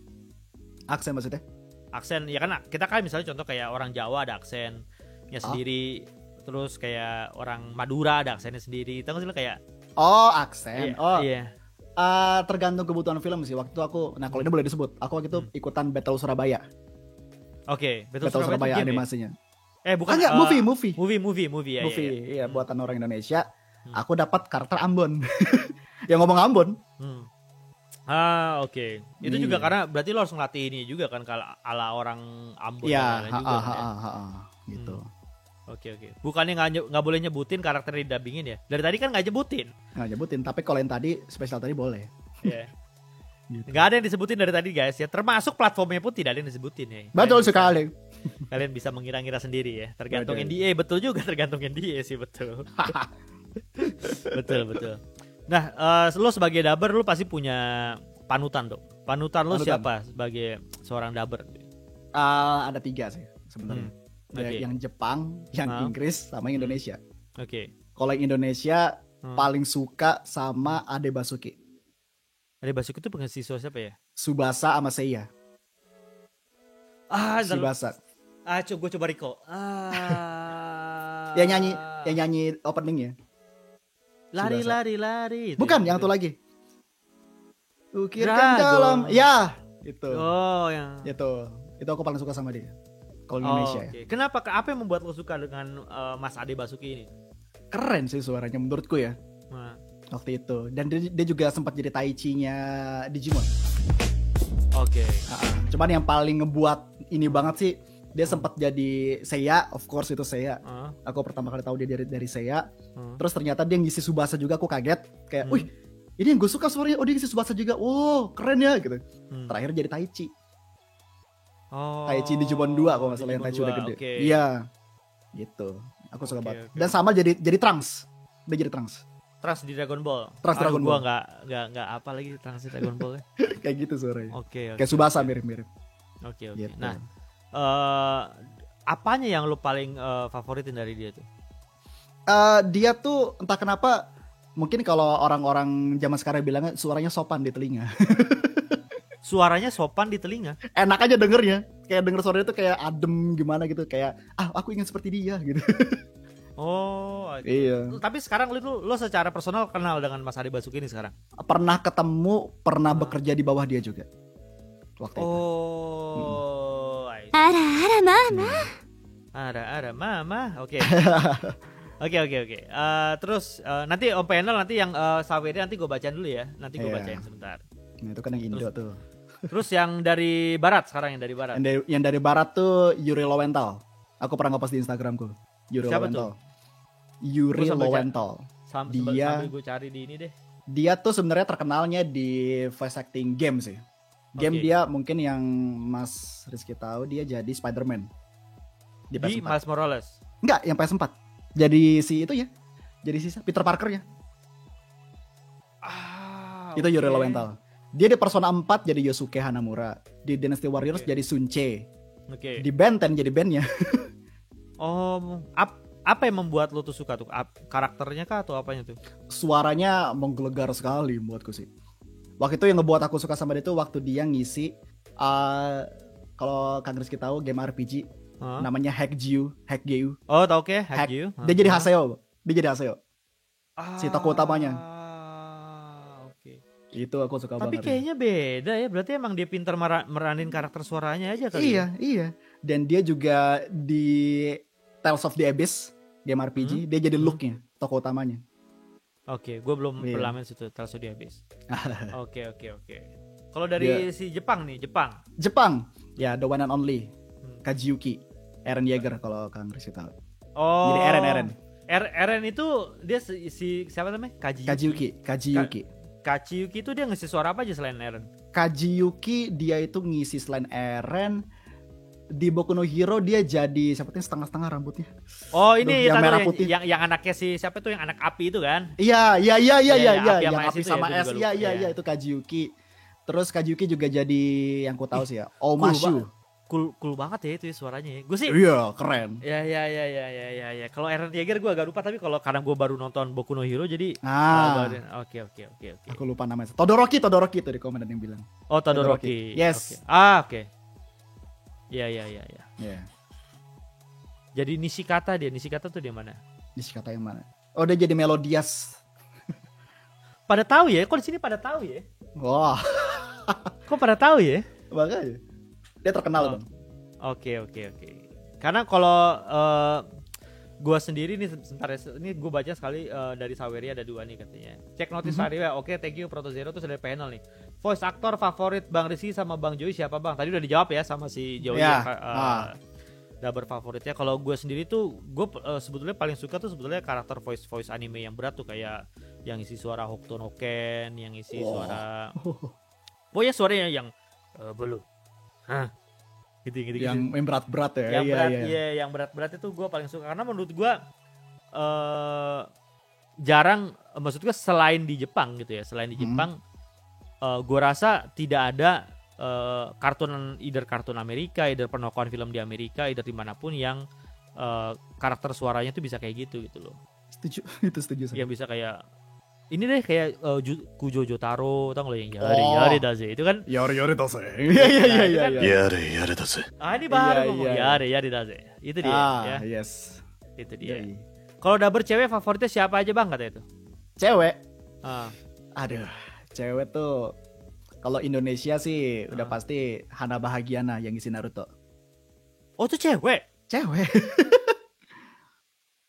A: Aksen maksudnya?
B: Aksen, ya kan kita kan misalnya contoh kayak orang Jawa ada aksennya sendiri. Terus kayak orang Madura ada aksennya sendiri. Tahu nggak sih lo kayak?
A: Oh aksen.
B: Iya.
A: Tergantung kebutuhan film sih. Waktu aku, nah kalau ini boleh disebut, aku waktu itu ikutan Battle Surabaya.
B: Oke,
A: Battle Surabaya animasinya.
B: Bukan.
A: Movie.
B: Ya.
A: Iya, buatan orang Indonesia. Aku dapat karakter Ambon. Yang ngomong Ambon.
B: Oke. Itu juga karena berarti lo harus ngelatih ini juga kan kalau ala orang Ambon.
A: Iya. Gitu.
B: Oke. Bukannya nggak boleh nyebutin karakter di dubbingin ya? Dari tadi kan nggak nyebutin.
A: Tapi kalau yang tadi spesial tadi boleh.
B: Iya. Gitu. Nggak ada yang disebutin dari tadi guys ya. Termasuk platformnya pun tidak ada yang disebutin ya.
A: Betul sekali.
B: Kalian bisa mengira-ngira sendiri ya. Tergantung NDA, betul juga tergantung NDA sih betul. betul. Nah, lo sebagai dubber lo pasti punya panutan dong. Panutan lo siapa sebagai seorang dubber?
A: Ada 3 sih sebenarnya. Yang Jepang, yang Inggris, sama yang Indonesia.
B: Oke.
A: Kalau yang Indonesia paling suka sama Ade Basuki.
B: Ade Basuki itu pengisi suara siapa ya?
A: Subasa sama Seiya. Subasa.
B: Gue coba recall.
A: Yang nyanyi openingnya.
B: Lari.
A: Bukan, yang satu lagi. Ukirkan dalam. Ya, itu.
B: Oh, yang.
A: Itu. Itu aku paling suka sama dia. Kalau Indonesia ya.
B: Kenapa? Apa yang membuat lo suka dengan Mas Ade Basuki ini?
A: Keren sih suaranya menurutku ya.
B: Nah.
A: Waktu itu. Dan dia juga sempat jadi Taichi-nya Digimon.
B: Oke.
A: Cuman yang paling ngebuat ini banget sih, dia sempat jadi Seiya, of course itu Seiya. Aku pertama kali tahu dia dari Seiya. Terus ternyata dia ngisi Tsubasa juga, aku kaget. Kayak, wih, ini yang gue suka suaranya. Oh, dia ngisi Tsubasa juga. Wow, keren ya gitu. Terakhir jadi Taichi. Taichi Digimon 2 kalau nggak salah, yang Taichi udah gede. Iya. Gitu. Aku suka banget. Dan sama jadi Trunks. Dia jadi Trunks.
B: Trunks di Dragon Ball.
A: Dragon
B: Ball.
A: Gua
B: nggak apa lagi Trunks di Dragon Ball.
A: Kayak gitu suaranya.
B: Oke.
A: Kayak Tsubasa mirip-mirip.
B: Oke.
A: Gitu.
B: Nah, apanya yang lu paling favoritin dari dia tuh?
A: Dia tuh entah kenapa, mungkin kalau orang-orang zaman sekarang bilangnya suaranya sopan di telinga.
B: Suaranya sopan di telinga.
A: Enak aja dengernya. Kayak denger suaranya tuh kayak adem gimana gitu. Kayak, aku ingin seperti dia gitu.
B: Oh,
A: iya.
B: Tapi sekarang lo secara personal kenal dengan Mas Ade Basuki ini sekarang?
A: Pernah ketemu, pernah bekerja di bawah dia juga. Waktu itu.
B: Ara mama. Oke. Oke. Terus nanti Om Panel nanti yang Saweria nanti gue bacain dulu ya. Nanti gue bacain sebentar.
A: Nah, itu kan yang Indo tuh.
B: Terus yang dari barat sekarang, yang dari barat.
A: Yang dari barat tuh Yuri Lowenthal. Aku pernah ngepost di Instagramku.
B: Siapa tuh?
A: Yuri Lowenthal.
B: Dia gue cari di ini deh.
A: Dia tuh sebenarnya terkenalnya di voice acting game sih. Game dia mungkin yang Mas Rizky tahu, dia jadi Spider-Man
B: di Miles Morales.
A: Enggak, yang PS4. Jadi si itu ya. Jadi si Peter Parker ya. Itu Yuri Lowenthal. Dia di Persona 4 jadi Yosuke Hanamura. Di Dynasty Warriors jadi Sunche. Di Benten jadi bandnya.
B: Apa yang membuat lo tuh suka tuh? Karakternya kah atau apanya tuh?
A: Suaranya menggelegar sekali buatku sih. Waktu itu yang ngebuat aku suka sama dia tuh waktu dia ngisi kalau Kang Rizky tahu game RPG namanya Hackgyu.
B: Oh, tau ke? Hackgyu.
A: Dia jadi Haseo. Si tokoh utamanya. Itu aku suka banget.
B: Tapi kayaknya beda ya. Berarti emang dia pintar meranin karakter suaranya aja kali.
A: Iya. Dan dia juga di Tales of the Abyss game RPG, dia jadi Luke-nya, tokoh utamanya.
B: Oke, gue belum pernah main situ Tales of the Abyss. Oke. Kalau dari si Jepang nih, Jepang. Ya, the one and only Kajiyuki, Eren Yeager kalau Kang Rizky tahu. Oh.
A: Jadi
B: Eren itu dia si siapa namanya?
A: Kajiyuki.
B: Kajiyuki itu dia ngisi suara apa aja selain Eren?
A: Kajiyuki dia itu ngisi selain Eren. Di Boku no Hero dia jadi siapa tuh setengah-setengah rambutnya.
B: Oh, ini
A: yang merah putih.
B: Yang anaknya si siapa tuh yang anak api itu kan?
A: Iya. Yang api sama es. Iya, itu Kajiyuki. Terus Kajiyuki juga jadi yang ku tahu sih ya, Omashu.
B: Cool banget ya itu suaranya ya. Gue sih.
A: Iya, keren.
B: Ya. Kalau Eren Yeager gue agak lupa, tapi kalau karena gue baru nonton Boku no Hero jadi Oke.
A: Aku lupa namanya. Todoroki itu di komen ada yang bilang.
B: Oh, Todoroki.
A: Yes.
B: Oke. Iya.
A: Yeah.
B: Jadi Nishikata tuh dia mana?
A: Nishikata yang mana? Oh, dia jadi Melodias.
B: Pada tahu ya? Kok di sini pada tahu ya?
A: Wah.
B: Kok pada tahu ya?
A: Makanya. Dia terkenal Bang.
B: Oke. Karena kalau gue sendiri nih sebentar, ini gue baca sekali dari Saweria ada 2 nih katanya. Cek notis Saweria. Oke, thank you Proto Zero tuh dari panel nih. Voice aktor favorit Bang Rizky sama Bang Joey siapa Bang? Tadi udah dijawab ya sama si Joey. Dubber favoritnya. Kalau gue sendiri tuh gue sebetulnya paling suka tuh sebetulnya karakter voice anime yang berat tuh, kayak yang isi suara Hokuto no Ken, yang isi suara pokoknya suaranya yang belum. Gitu.
A: Yang berat-berat ya.
B: Yang berat-berat itu gue paling suka karena menurut gue jarang, maksud gue selain di Jepang gitu ya, Jepang gue rasa tidak ada kartun Amerika, penokohan film di Amerika, dimanapun yang karakter suaranya tuh bisa kayak gitu loh.
A: Setuju.
B: Yang bisa kayak ini deh, kayak Kujo Jotaro, tau gak lo yang Yare Daze itu kan?
A: Yare Daze. Iya.
B: Yare Daze. Ini baru ngomong Yare Daze. Itu dia ya.
A: Yes.
B: Itu dia. Kalau dubber cewek favoritnya siapa aja Bang, kata itu?
A: Cewek? Aduh, cewek tuh Kalau Indonesia sih udah pasti Hana Bahagiana yang ngisi Naruto.
B: Oh, itu cewek.
A: Cewek.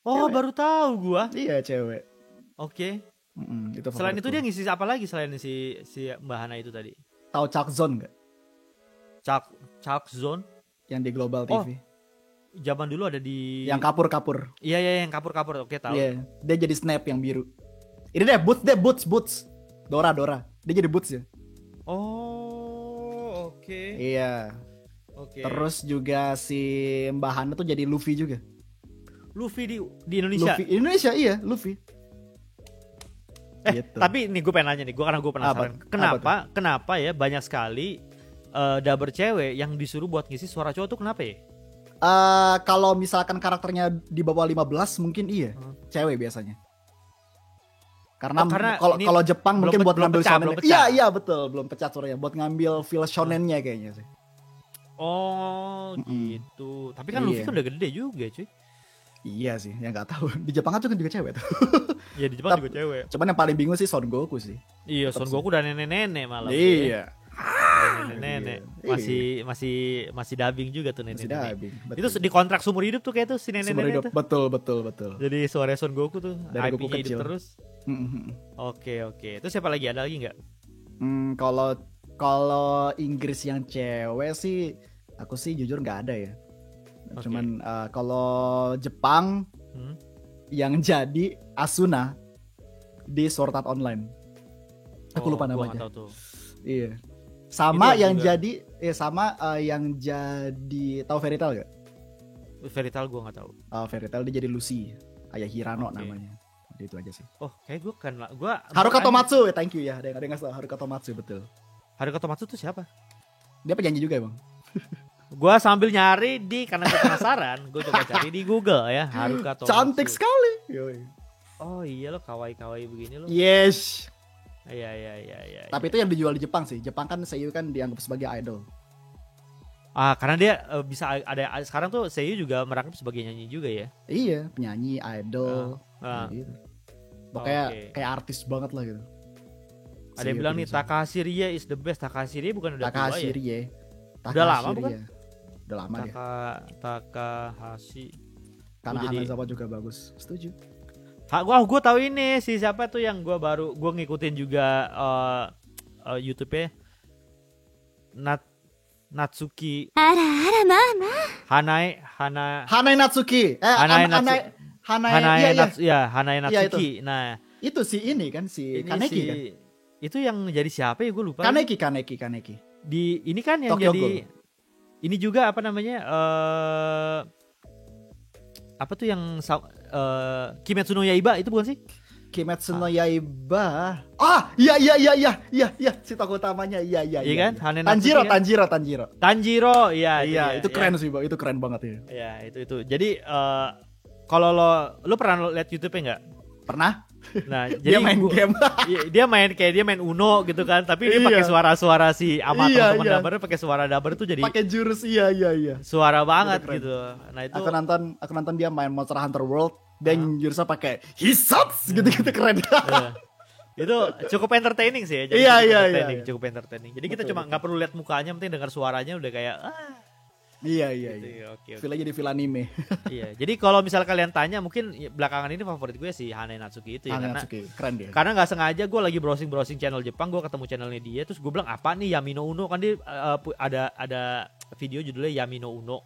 B: Oh,
A: Cewek.
B: baru tahu gua.
A: Iya, cewek.
B: Oke.
A: Itu
B: Selain itu
A: favoritku.
B: dia ngisi apa lagi selain si Mbak Hana itu tadi?
A: Tahu Chuck Zone nggak?
B: Chuck Zone
A: Yang di Global TV.
B: zaman dulu ada di
A: Yang kapur-kapur.
B: Iya yang kapur-kapur. Oke, tahu.
A: Iya, dia jadi Snap yang biru. Ini deh, Boots. Dora. Dia jadi Boots ya.
B: Oh, oke.
A: Iya.
B: Oke.
A: Terus juga si Mbak Hana tuh jadi Luffy juga.
B: Luffy di Indonesia.
A: Luffy Indonesia, iya, Luffy. Gitu.
B: Tapi nih gue pengen nanya nih, karena gue penasaran. Kenapa ya banyak sekali dubber cewek yang disuruh buat ngisi suara cowok tuh kenapa ya?
A: Kalau misalkan karakternya di bawah 15 mungkin iya, cewek biasanya. Karena kalau Jepang mungkin buat ngambil shonen. Iya betul, belum pecah suaranya, buat ngambil feel shonennya kayaknya sih.
B: Oh, gitu. Tapi kan Luffy kan udah gede juga, cuy.
A: Iya sih, ya nggak tahu. Di Jepang kan juga cewek tuh.
B: Iya, di Jepang juga cewek.
A: Cuman yang paling bingung sih Son Goku sih.
B: Iya, Son Goku udah nenek-nenek malah.
A: Iya.
B: Nenek. Masih dubbing juga tuh nenek.
A: Masih dubbing.
B: Itu di kontrak seumur hidup tuh kayak tuh si nenek-nenek itu.
A: Betul.
B: Jadi suara Son Goku tuh
A: dari Goku
B: IP-nya
A: kecil
B: hidup terus. Oke. Itu siapa lagi? Ada lagi nggak?
A: Kalau Inggris yang cewek sih, aku sih jujur nggak ada ya. Cuman kalau Jepang yang jadi Asuna di Sword Art Online. Aku lupa namanya. Iya. Sama yang juga yang jadi tahu Fairy Tail gak?
B: Fairy Tail gue nggak tahu.
A: Fairy Tail dia jadi Lucy, ayah Hirano namanya. Itu aja sih.
B: Oh, kayak gue
A: Haruka Tomatsu, thank you ya. Ada yang nggak tahu Haruka Tomatsu, betul.
B: Haruka Tomatsu tuh siapa?
A: Dia penyanyi juga ya, Bang.
B: Gue sambil nyari karena gue penasaran, gue coba cari di Google ya, Haruka Tomatsu.
A: Cantik sekali. Yoi.
B: Oh iya lo, kawaii begini lo.
A: Yes.
B: Iya.
A: Tapi itu yang dijual di Jepang sih. Jepang kan seiyu kan dianggap sebagai idol.
B: Karena dia bisa ada sekarang tuh seiyu juga merangkap sebagai nyanyi juga ya.
A: Iya, penyanyi, idol. Gitu. Pokoknya kayak artis banget lah gitu.
B: Ada yang bilang nih Takahashi Rie is the best. Takahashi Rie bukan udah tua ya?
A: Rie.
B: Udah lama bukan?
A: Udah lama dia.
B: Takahashi.
A: Karena Hanazawa juga bagus. Setuju.
B: Gue tahu ini si siapa tuh yang gue ngikutin juga YouTube-nya. Natsuki. Hanae
A: Natsuki.
B: Hanae Natsuki.
A: Itu.
B: Nah,
A: itu si ini kan si Kaneki kan.
B: Itu yang jadi siapa ya, gue lupa.
A: Kaneki.
B: Di ini kan yang
A: Tokyo
B: jadi
A: Ghoul.
B: Ini juga apa namanya? Apa tuh yang Kimetsu no Yaiba itu bukan sih?
A: Kimetsu no Yaiba. Iya, si tokoh utamanya. Iya.
B: Iya kan?
A: Tanjiro.
B: Iya,
A: itu keren sih, Bang. Itu keren banget ya.
B: Iya, itu. Jadi kalau lo pernah lihat YouTube-nya enggak?
A: Pernah.
B: Nah,
A: dia
B: jadi
A: main game.
B: dia main Uno gitu kan, tapi dia pakai suara-suara si teman dubber, pakai suara dubber tuh jadi
A: pakai jurus iya.
B: Suara banget gitu. Nah, itu
A: aku nonton dia main Monster Hunter World dan jurusnya pakai Hisats gitu keren.
B: Itu cukup entertaining sih ya.
A: Iya.
B: Cukup entertaining. Jadi kita cuma nggak perlu lihat mukanya, penting dengar suaranya udah kayak
A: Iya.
B: Oke.
A: Feel-nya jadi feel anime.
B: Iya. Jadi kalau misal kalian tanya, mungkin belakangan ini favorit gue si Hanae Natsuki itu ya.
A: Natsuki, keren dia.
B: Karena nggak sengaja gue lagi browsing channel Jepang, gue ketemu channelnya dia, terus gue bilang apa nih Yamino Uno, kan dia ada video judulnya Yamino Uno.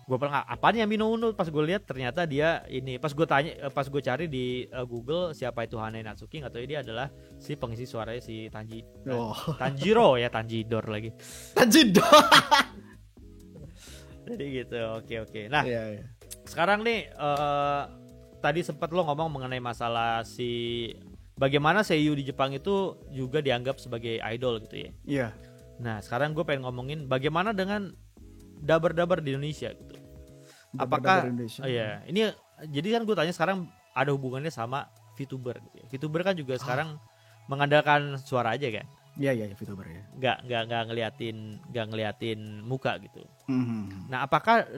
B: Gue bilang apa nih Yamino Uno, pas gue lihat ternyata dia ini, pas gue cari di Google siapa itu Hanae Natsuki, nggak tahu dia adalah si pengisi suaranya si Tanjiro ya, Tanjidor lagi.
A: Tanjidor.
B: Jadi gitu, oke. Nah,
A: iya.
B: Sekarang nih tadi sempat lo ngomong mengenai masalah bagaimana seiyu di Jepang itu juga dianggap sebagai idol gitu ya.
A: Iya.
B: Nah, sekarang gue pengen ngomongin bagaimana dengan dubber di Indonesia gitu. Apakah iya, ini jadi kan gue tanya sekarang ada hubungannya sama VTuber gitu ya. VTuber kan juga sekarang mengandalkan suara aja kan.
A: Iya VTuber ya.
B: Nggak ngeliatin muka gitu. Nah, apakah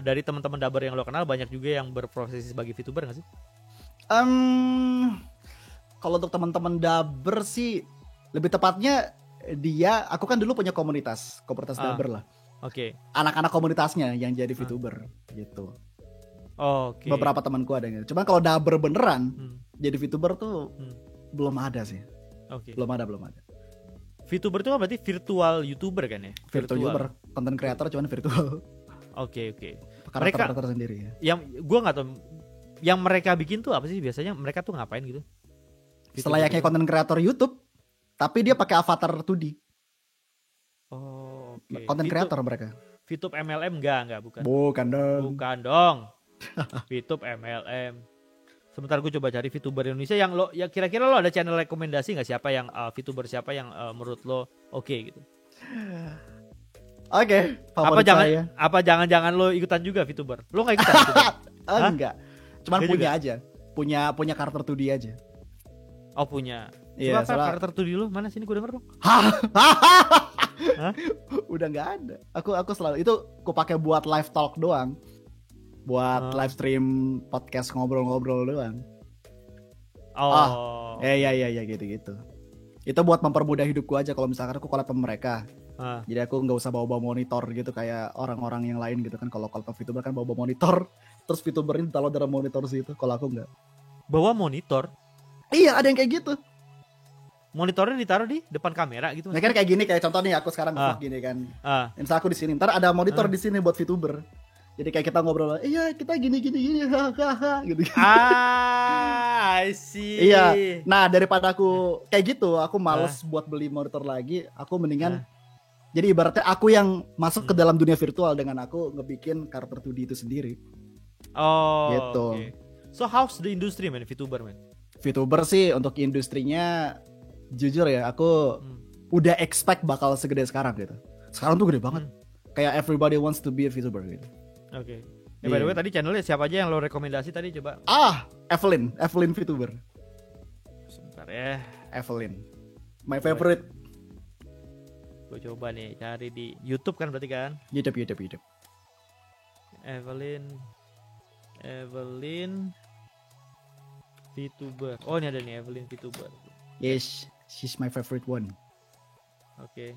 B: dari teman-teman dubber yang lo kenal banyak juga yang berprofesi sebagai VTuber nggak sih?
A: Kalau untuk teman-teman dubber sih Lebih tepatnya aku kan dulu punya komunitas dubber lah.
B: Oke.
A: Anak-anak komunitasnya yang jadi VTuber gitu.
B: Oke.
A: Beberapa temanku ada yang gitu. Cuman kalau dubber beneran jadi VTuber tuh belum ada sih.
B: Oke.
A: Belum ada.
B: VTuber itu kan berarti virtual YouTuber kan ya?
A: Virtual YouTuber, content creator cuman virtual.
B: Oke.
A: Karakter sendiri ya.
B: Yang gua nggak tahu yang mereka bikin tuh apa sih biasanya? Mereka tuh ngapain gitu?
A: Selayaknya content creator YouTube, tapi dia pakai avatar 2D.
B: Oh, oke.
A: Content creator mereka.
B: VTube MLM enggak bukan.
A: Bukan dong.
B: VTube MLM. Sebentar gue coba cari VTuber Indonesia yang lo ya kira-kira lo ada channel rekomendasi nggak siapa yang VTuber siapa yang menurut lo oke gitu.
A: Oke,
B: jangan lo ikutan juga VTuber. Lo nggak ikutan VTuber?
A: Enggak. Cuman punya juga? Aja. Punya karakter 2D aja.
B: Oh, punya.
A: Iya,
B: karakter 2D lo mana sini gue denger dong.
A: Udah nggak ada. Aku selalu itu aku pakai buat live talk doang. Buat live stream podcast ngobrol-ngobrol doang. Iya gitu. Itu buat mempermudah hidupku aja kalau misalkan aku collab sama mereka. Jadi aku nggak usah bawa monitor gitu kayak orang-orang yang lain gitu kan. Kalau VTuber kan bawa monitor, terus VTuber ini ditaruh dalam monitor situ. Kalau aku nggak.
B: Bawa monitor?
A: Iya, ada yang kayak gitu.
B: Monitornya ditaruh di depan kamera gitu.
A: Nah kan kayak gini, kayak contoh nih aku sekarang gini kan. Misal aku di sini, ntar ada monitor di sini buat VTuber. Jadi kayak kita ngobrol, iya kita gini hahaha gitu.
B: I see.
A: Iya. Nah daripada aku kayak gitu, aku males buat beli monitor lagi. Aku mendingan. Jadi ibaratnya aku yang masuk ke dalam dunia virtual dengan aku ngebikin karakter 2D itu sendiri.
B: Oh.
A: Gitu.
B: Okay. So how's the industry man, VTuber man?
A: VTuber sih untuk industrinya, jujur ya, aku udah expect bakal segede sekarang gitu. Sekarang tuh gede banget. Kayak everybody wants to be a VTuber gitu.
B: Oke. By the way tadi channelnya siapa aja yang lo rekomendasi tadi coba?
A: Evelyn VTuber.
B: Sebentar ya.
A: Evelyn. My favorite.
B: Gue coba nih cari di YouTube kan berarti kan?
A: YouTube.
B: Evelyn VTuber. Oh ini ada nih Evelyn VTuber.
A: Yes, she's my favorite one.
B: Oke.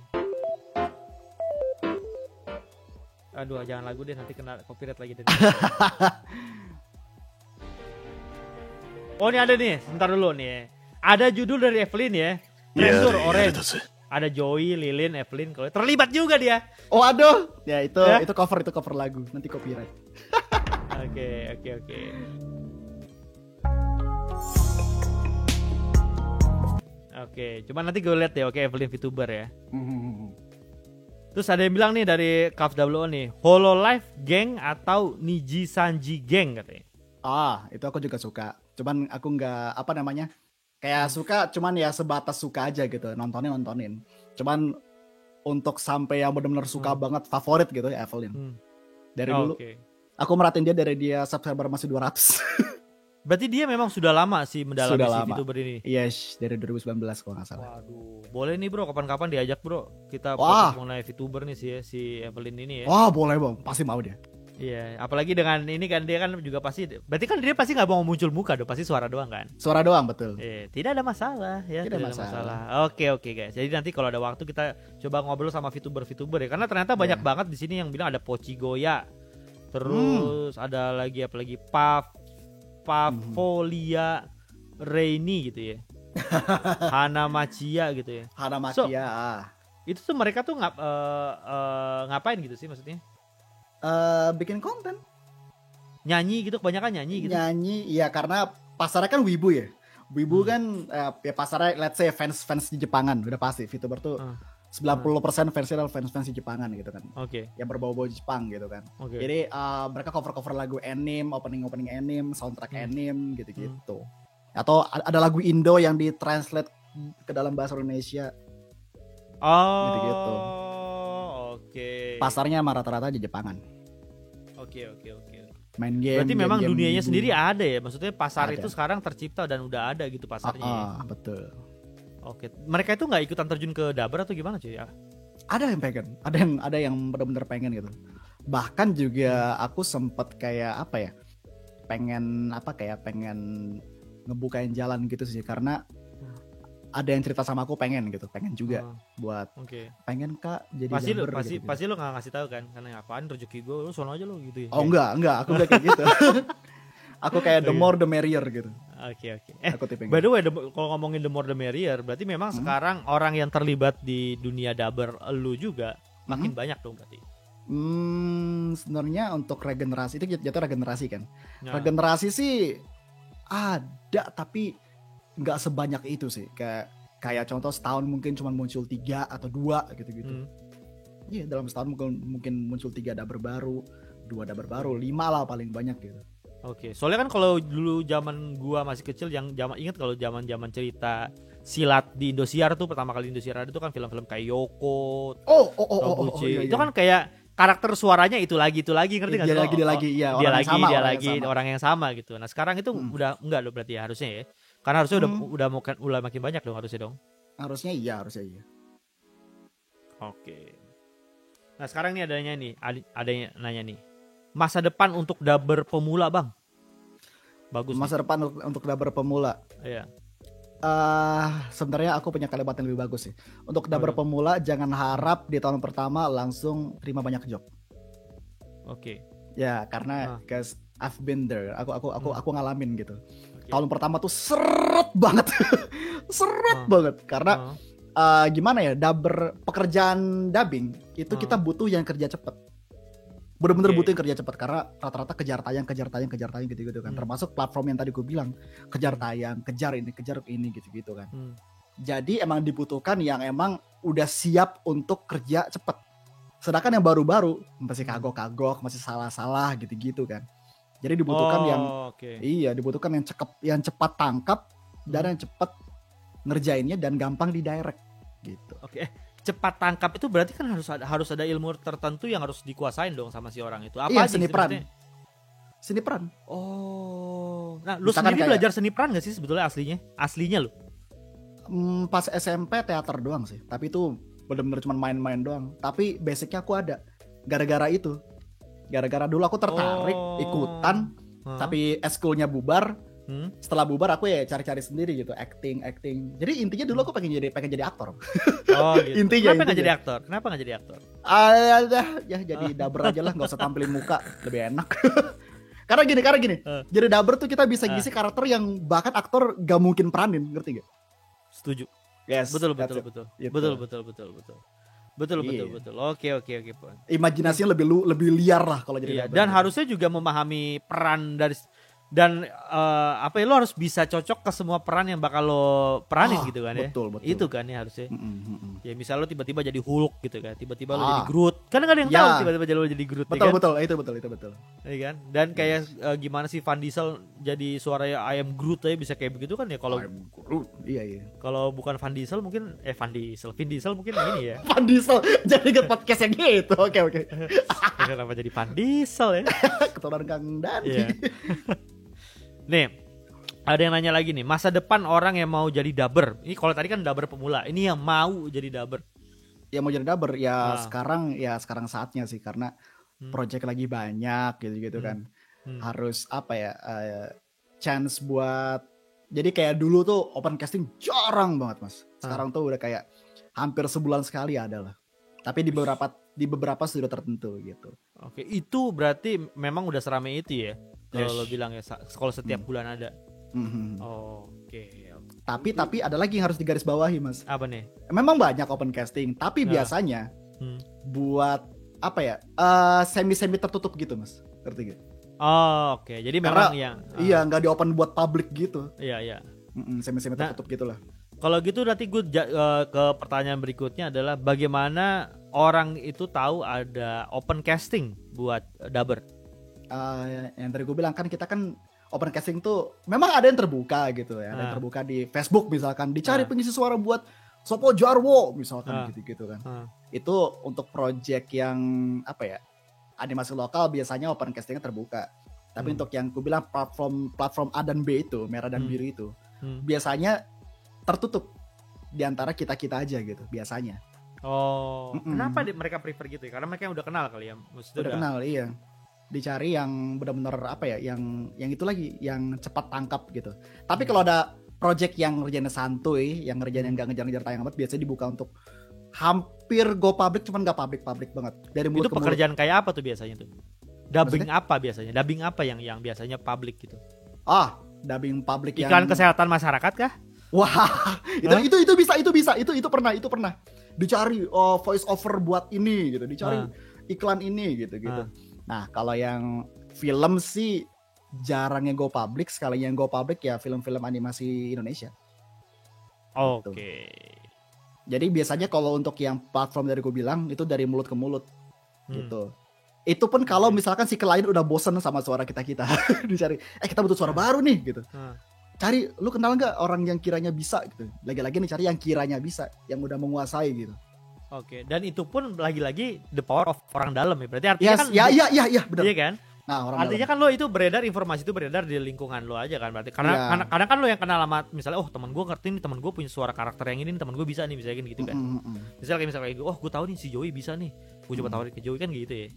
B: Aduh, jangan lagu deh nanti kena copyright lagi deh. Oh ini ada nih, sebentar dulu nih. Ada judul dari Evelyn ya. Treasure Orange. Ada Joey, Lilin, Evelyn. Kalau terlibat juga dia.
A: Oh aduh, ya itu cover lagu. Nanti copyright.
B: Oke. Oke, cuman nanti gue lihat deh. Oke, Evelyn VTuber ya. Terus ada yang bilang nih dari KFWO nih, Hololive Gang atau Niji Sanji Gang katanya.
A: Itu aku juga suka. Cuman aku nggak kayak suka, cuman ya sebatas suka aja gitu. Nontonin. Cuman untuk sampai yang benar-benar suka banget, favorit gitu ya Evelyn. Dari dulu. Aku merhatiin dia dari dia subscriber masih 200.
B: Berarti dia memang sudah lama sih mendalami si VTuber ini.
A: Yes, dari 2019 kalau nggak salah.
B: Waduh, boleh nih bro, kapan-kapan diajak bro. Kita podcast mengenai VTuber nih si Evelyn ini ya.
A: Wah boleh bang, pasti mau dia.
B: Iya, apalagi dengan ini kan dia kan juga pasti. Berarti kan dia pasti nggak mau muncul muka dong, pasti suara doang kan?
A: Suara doang betul.
B: Tidak ada masalah ya. Tidak ada masalah. Oke guys. Jadi nanti kalau ada waktu kita coba ngobrol sama VTuber ya. Karena ternyata banyak banget di sini yang bilang ada Pochi Goya. Terus ada lagi apalagi Pavolia Reini gitu ya. Hana Machia gitu ya.
A: Hana Machia.
B: Itu tuh mereka tuh ngapain gitu sih maksudnya?
A: Bikin konten.
B: Nyanyi gitu, kebanyakan nyanyi gitu.
A: Nyanyi, iya karena pasarnya kan wibu ya. Wibu kan ya pasarnya let's say fans di Jepangan udah pasti. VTuber tuh 90% versi adalah fans di Jepangan gitu kan. Yang berbau-bau Jepang gitu kan. Jadi mereka cover anime, opening anime, soundtrack anime gitu-gitu. Atau ada lagu Indo yang ditranslate ke dalam bahasa Indonesia. Gitu-gitu. Pasarnya rata-rata di Jepangan.
B: Oke.
A: Main game.
B: Berarti memang dunianya sendiri ada ya. Maksudnya pasar itu sekarang tercipta dan udah ada gitu pasarnya.
A: Betul.
B: Oke, mereka itu nggak ikutan terjun ke dubber atau gimana cuy ya?
A: Ada yang pengen, ada yang benar-benar pengen gitu. Bahkan juga aku sempet kayak pengen ngebukain jalan gitu sih karena ada yang cerita sama aku pengen gitu, pengen juga buat pengen Kak jadi
B: pasti
A: dubber
B: lu,
A: gitu.
B: pasti lu nggak ngasih tahu kan karena apaan rezeki gue, lu sono aja lu gitu ya.
A: Oh enggak, aku enggak kayak gitu. Aku kayak the more the merrier gitu.
B: Oke.
A: Aku tipe
B: By the way, kalau ngomongin the more the merrier, berarti memang sekarang orang yang terlibat di dunia dubber lu juga makin banyak dong berarti.
A: Sebenarnya untuk regenerasi itu jatuh regenerasi kan. Regenerasi sih ada tapi nggak sebanyak itu sih. Kayak contoh setahun mungkin cuma muncul 3 atau 2 gitu-gitu. Iya, dalam setahun mungkin muncul 3 dubber baru, 2 dubber baru, 5 lah paling banyak gitu.
B: Oke, soalnya kan kalau dulu zaman gua masih kecil, yang ingat kalau zaman cerita silat di Indosiar tuh, pertama kali Indosiar ada tuh kan film-film kayak Yoko,
A: iya.
B: Itu kan kayak karakter suaranya itu lagi ngerti nggak?
A: Dia lagi
B: orang yang sama gitu. Nah sekarang itu udah enggak loh berarti ya, harusnya ya, karena harusnya udah makin banyak dong harusnya dong.
A: Harusnya iya.
B: Oke. Nah sekarang nih ada yang nanya nih, masa depan untuk dubber pemula bang? Bagus.
A: Masa depan untuk dubber pemula.
B: Iya.
A: Sebenarnya aku punya kalimat yang lebih bagus sih. Untuk dubber pemula jangan harap di tahun pertama langsung terima banyak job. Oke. Ya karena guys, I've been there. Aku ngalamin gitu. Tahun pertama tuh seret banget, banget karena gimana ya, pekerjaan dubbing itu kita butuh yang kerja cepet. Bener-bener butuh yang kerja cepat karena rata-rata kejar tayang gitu-gitu kan. Termasuk platform yang tadi gue bilang, kejar tayang, kejar ini gitu-gitu kan. Jadi emang dibutuhkan yang emang udah siap untuk kerja cepat. Sedangkan yang baru-baru masih kagok-kagok, masih salah-salah gitu-gitu kan. Jadi dibutuhkan dibutuhkan yang cepat tangkap dan yang cepat ngerjainnya dan gampang di direct gitu.
B: Cepat tangkap itu berarti kan harus ada ilmu tertentu yang harus dikuasain dong sama si orang itu.
A: Apa seni peran.
B: Oh. Nah, lu sendiri belajar seni peran gak sih sebetulnya aslinya lu?
A: Pas SMP teater doang sih. Tapi itu benar-benar cuma main-main doang. Tapi basicnya aku ada. Gara-gara itu. Gara-gara dulu aku tertarik ikutan. Tapi eskulnya bubar. Setelah bubar aku ya cari-cari sendiri gitu, acting. Jadi intinya dulu aku pengen jadi aktor.
B: Oh gitu. Kenapa nggak jadi aktor?
A: Ya jadi dubber aja lah, nggak usah tampilin muka, lebih enak. Karena gini. Jadi dubber tuh kita bisa ngisi karakter yang bahkan aktor gak mungkin peranin, ngerti gak?
B: Setuju.
A: Yes.
B: Betul.
A: Gitu.
B: Betul. Oke.
A: Imajinasinya lebih liar lah kalau jadi dubber.
B: Dan harusnya juga memahami peran dan lo harus bisa cocok ke semua peran yang bakal lo peranin gitu kan ya.
A: Betul.
B: Itu kan ya harusnya. Ya misal lo tiba-tiba jadi Hulk gitu kan, tiba-tiba lo jadi Groot. Kan ada yang tahu tiba-tiba lo jadi Groot.
A: Betul, itu betul.
B: Iya kan? Dan kayak gimana sih Van Diesel jadi suaranya I am Groot aja bisa kayak begitu kan ya kalau
A: Groot. Iya.
B: Kalau bukan Van Diesel mungkin Vin Diesel mungkin ini ya.
A: Van Diesel jadi ke podcast yang gitu. Oke.
B: Kenapa jadi Van Diesel ya?
A: Keturunan Kang Dani.
B: Iya. Nih, ada yang nanya lagi nih, masa depan orang yang mau jadi dubber. Ini kalau tadi kan dubber pemula, ini yang mau jadi dubber.
A: Yang mau jadi dubber sekarang saatnya sih, karena project lagi banyak gitu kan. Harus chance buat, jadi kayak dulu tuh open casting jarang banget mas. Sekarang tuh udah kayak hampir sebulan sekali ada lah. Tapi di beberapa studio tertentu gitu.
B: Oke, itu berarti memang udah seramai itu ya. Kalau lo bilang ya, kalau setiap bulan ada. Oke.
A: Tapi ada lagi yang harus digarisbawahi mas.
B: Apa nih?
A: Memang banyak open casting, tapi biasanya buat semi tertutup gitu mas, ngerti gak?
B: Oke. Jadi memang
A: nggak di open buat publik gitu.
B: Iya.
A: Semi tertutup gitulah.
B: Kalau gitu nanti gue ke pertanyaan berikutnya adalah bagaimana orang itu tahu ada open casting buat dubber.
A: Yang tadi gue bilang kan kita kan open casting tuh memang ada yang terbuka gitu ya, ada yang terbuka di Facebook misalkan, dicari pengisi suara buat Sopo Jarwo misalkan gitu kan. Itu untuk project yang animasi lokal biasanya open castingnya terbuka. Tapi untuk yang gue bilang platform A dan B itu, merah dan biru itu, biasanya tertutup di antara kita aja gitu biasanya.
B: Kenapa mereka prefer gitu ya? Karena mereka udah kenal kali ya.
A: Udah kenal, iya. Dicari yang benar-benar yang itu lagi, yang cepat tangkap gitu. Tapi kalau ada project yang ngerjainnya santuy, yang ngerjainnya nggak ngejar-ngejar tayang banget, biasanya dibuka untuk hampir go public, cuman nggak public banget. Dari mulut
B: Itu
A: ke mulut.
B: pekerjaan kayak apa tuh biasanya tuh? Dubbing
A: Maksudnya?
B: apa biasanya? Dubbing apa yang biasanya public gitu?
A: Dubbing public yang
B: Iklan kesehatan masyarakat kah?
A: wah,
B: Hah?
A: itu bisa, itu pernah dicari voice over buat ini gitu, dicari iklan ini gitu. Nah, kalau yang film sih jarangnya go public, sekali yang go public ya film-film animasi Indonesia.
B: Oke.
A: Jadi biasanya kalau untuk yang platform dari gue bilang itu dari mulut ke mulut gitu. Itu pun kalau misalkan si klien udah bosen sama suara kita dicari, kita butuh suara baru nih gitu. Cari, lu kenal nggak orang yang kiranya bisa gitu. Lagi-lagi nih cari yang kiranya bisa, yang udah menguasai gitu.
B: Oke, dan itu pun lagi-lagi the power of orang dalam ya. Berarti artinya kan
A: iya benar.
B: Iya kan?
A: Nah, orang
B: artinya
A: dalam.
B: kan lo itu beredar, informasi itu beredar di lingkungan lo aja kan berarti. Karena kadang kan lo yang kenal sama misalnya teman gue ngerti nih, teman gue punya suara karakter yang ini, teman gue bisa nih, misalnya gitu kan. Misalnya kayak gue tahu nih si Joey bisa nih. Gue coba tawarin ke Joey kan gitu ya.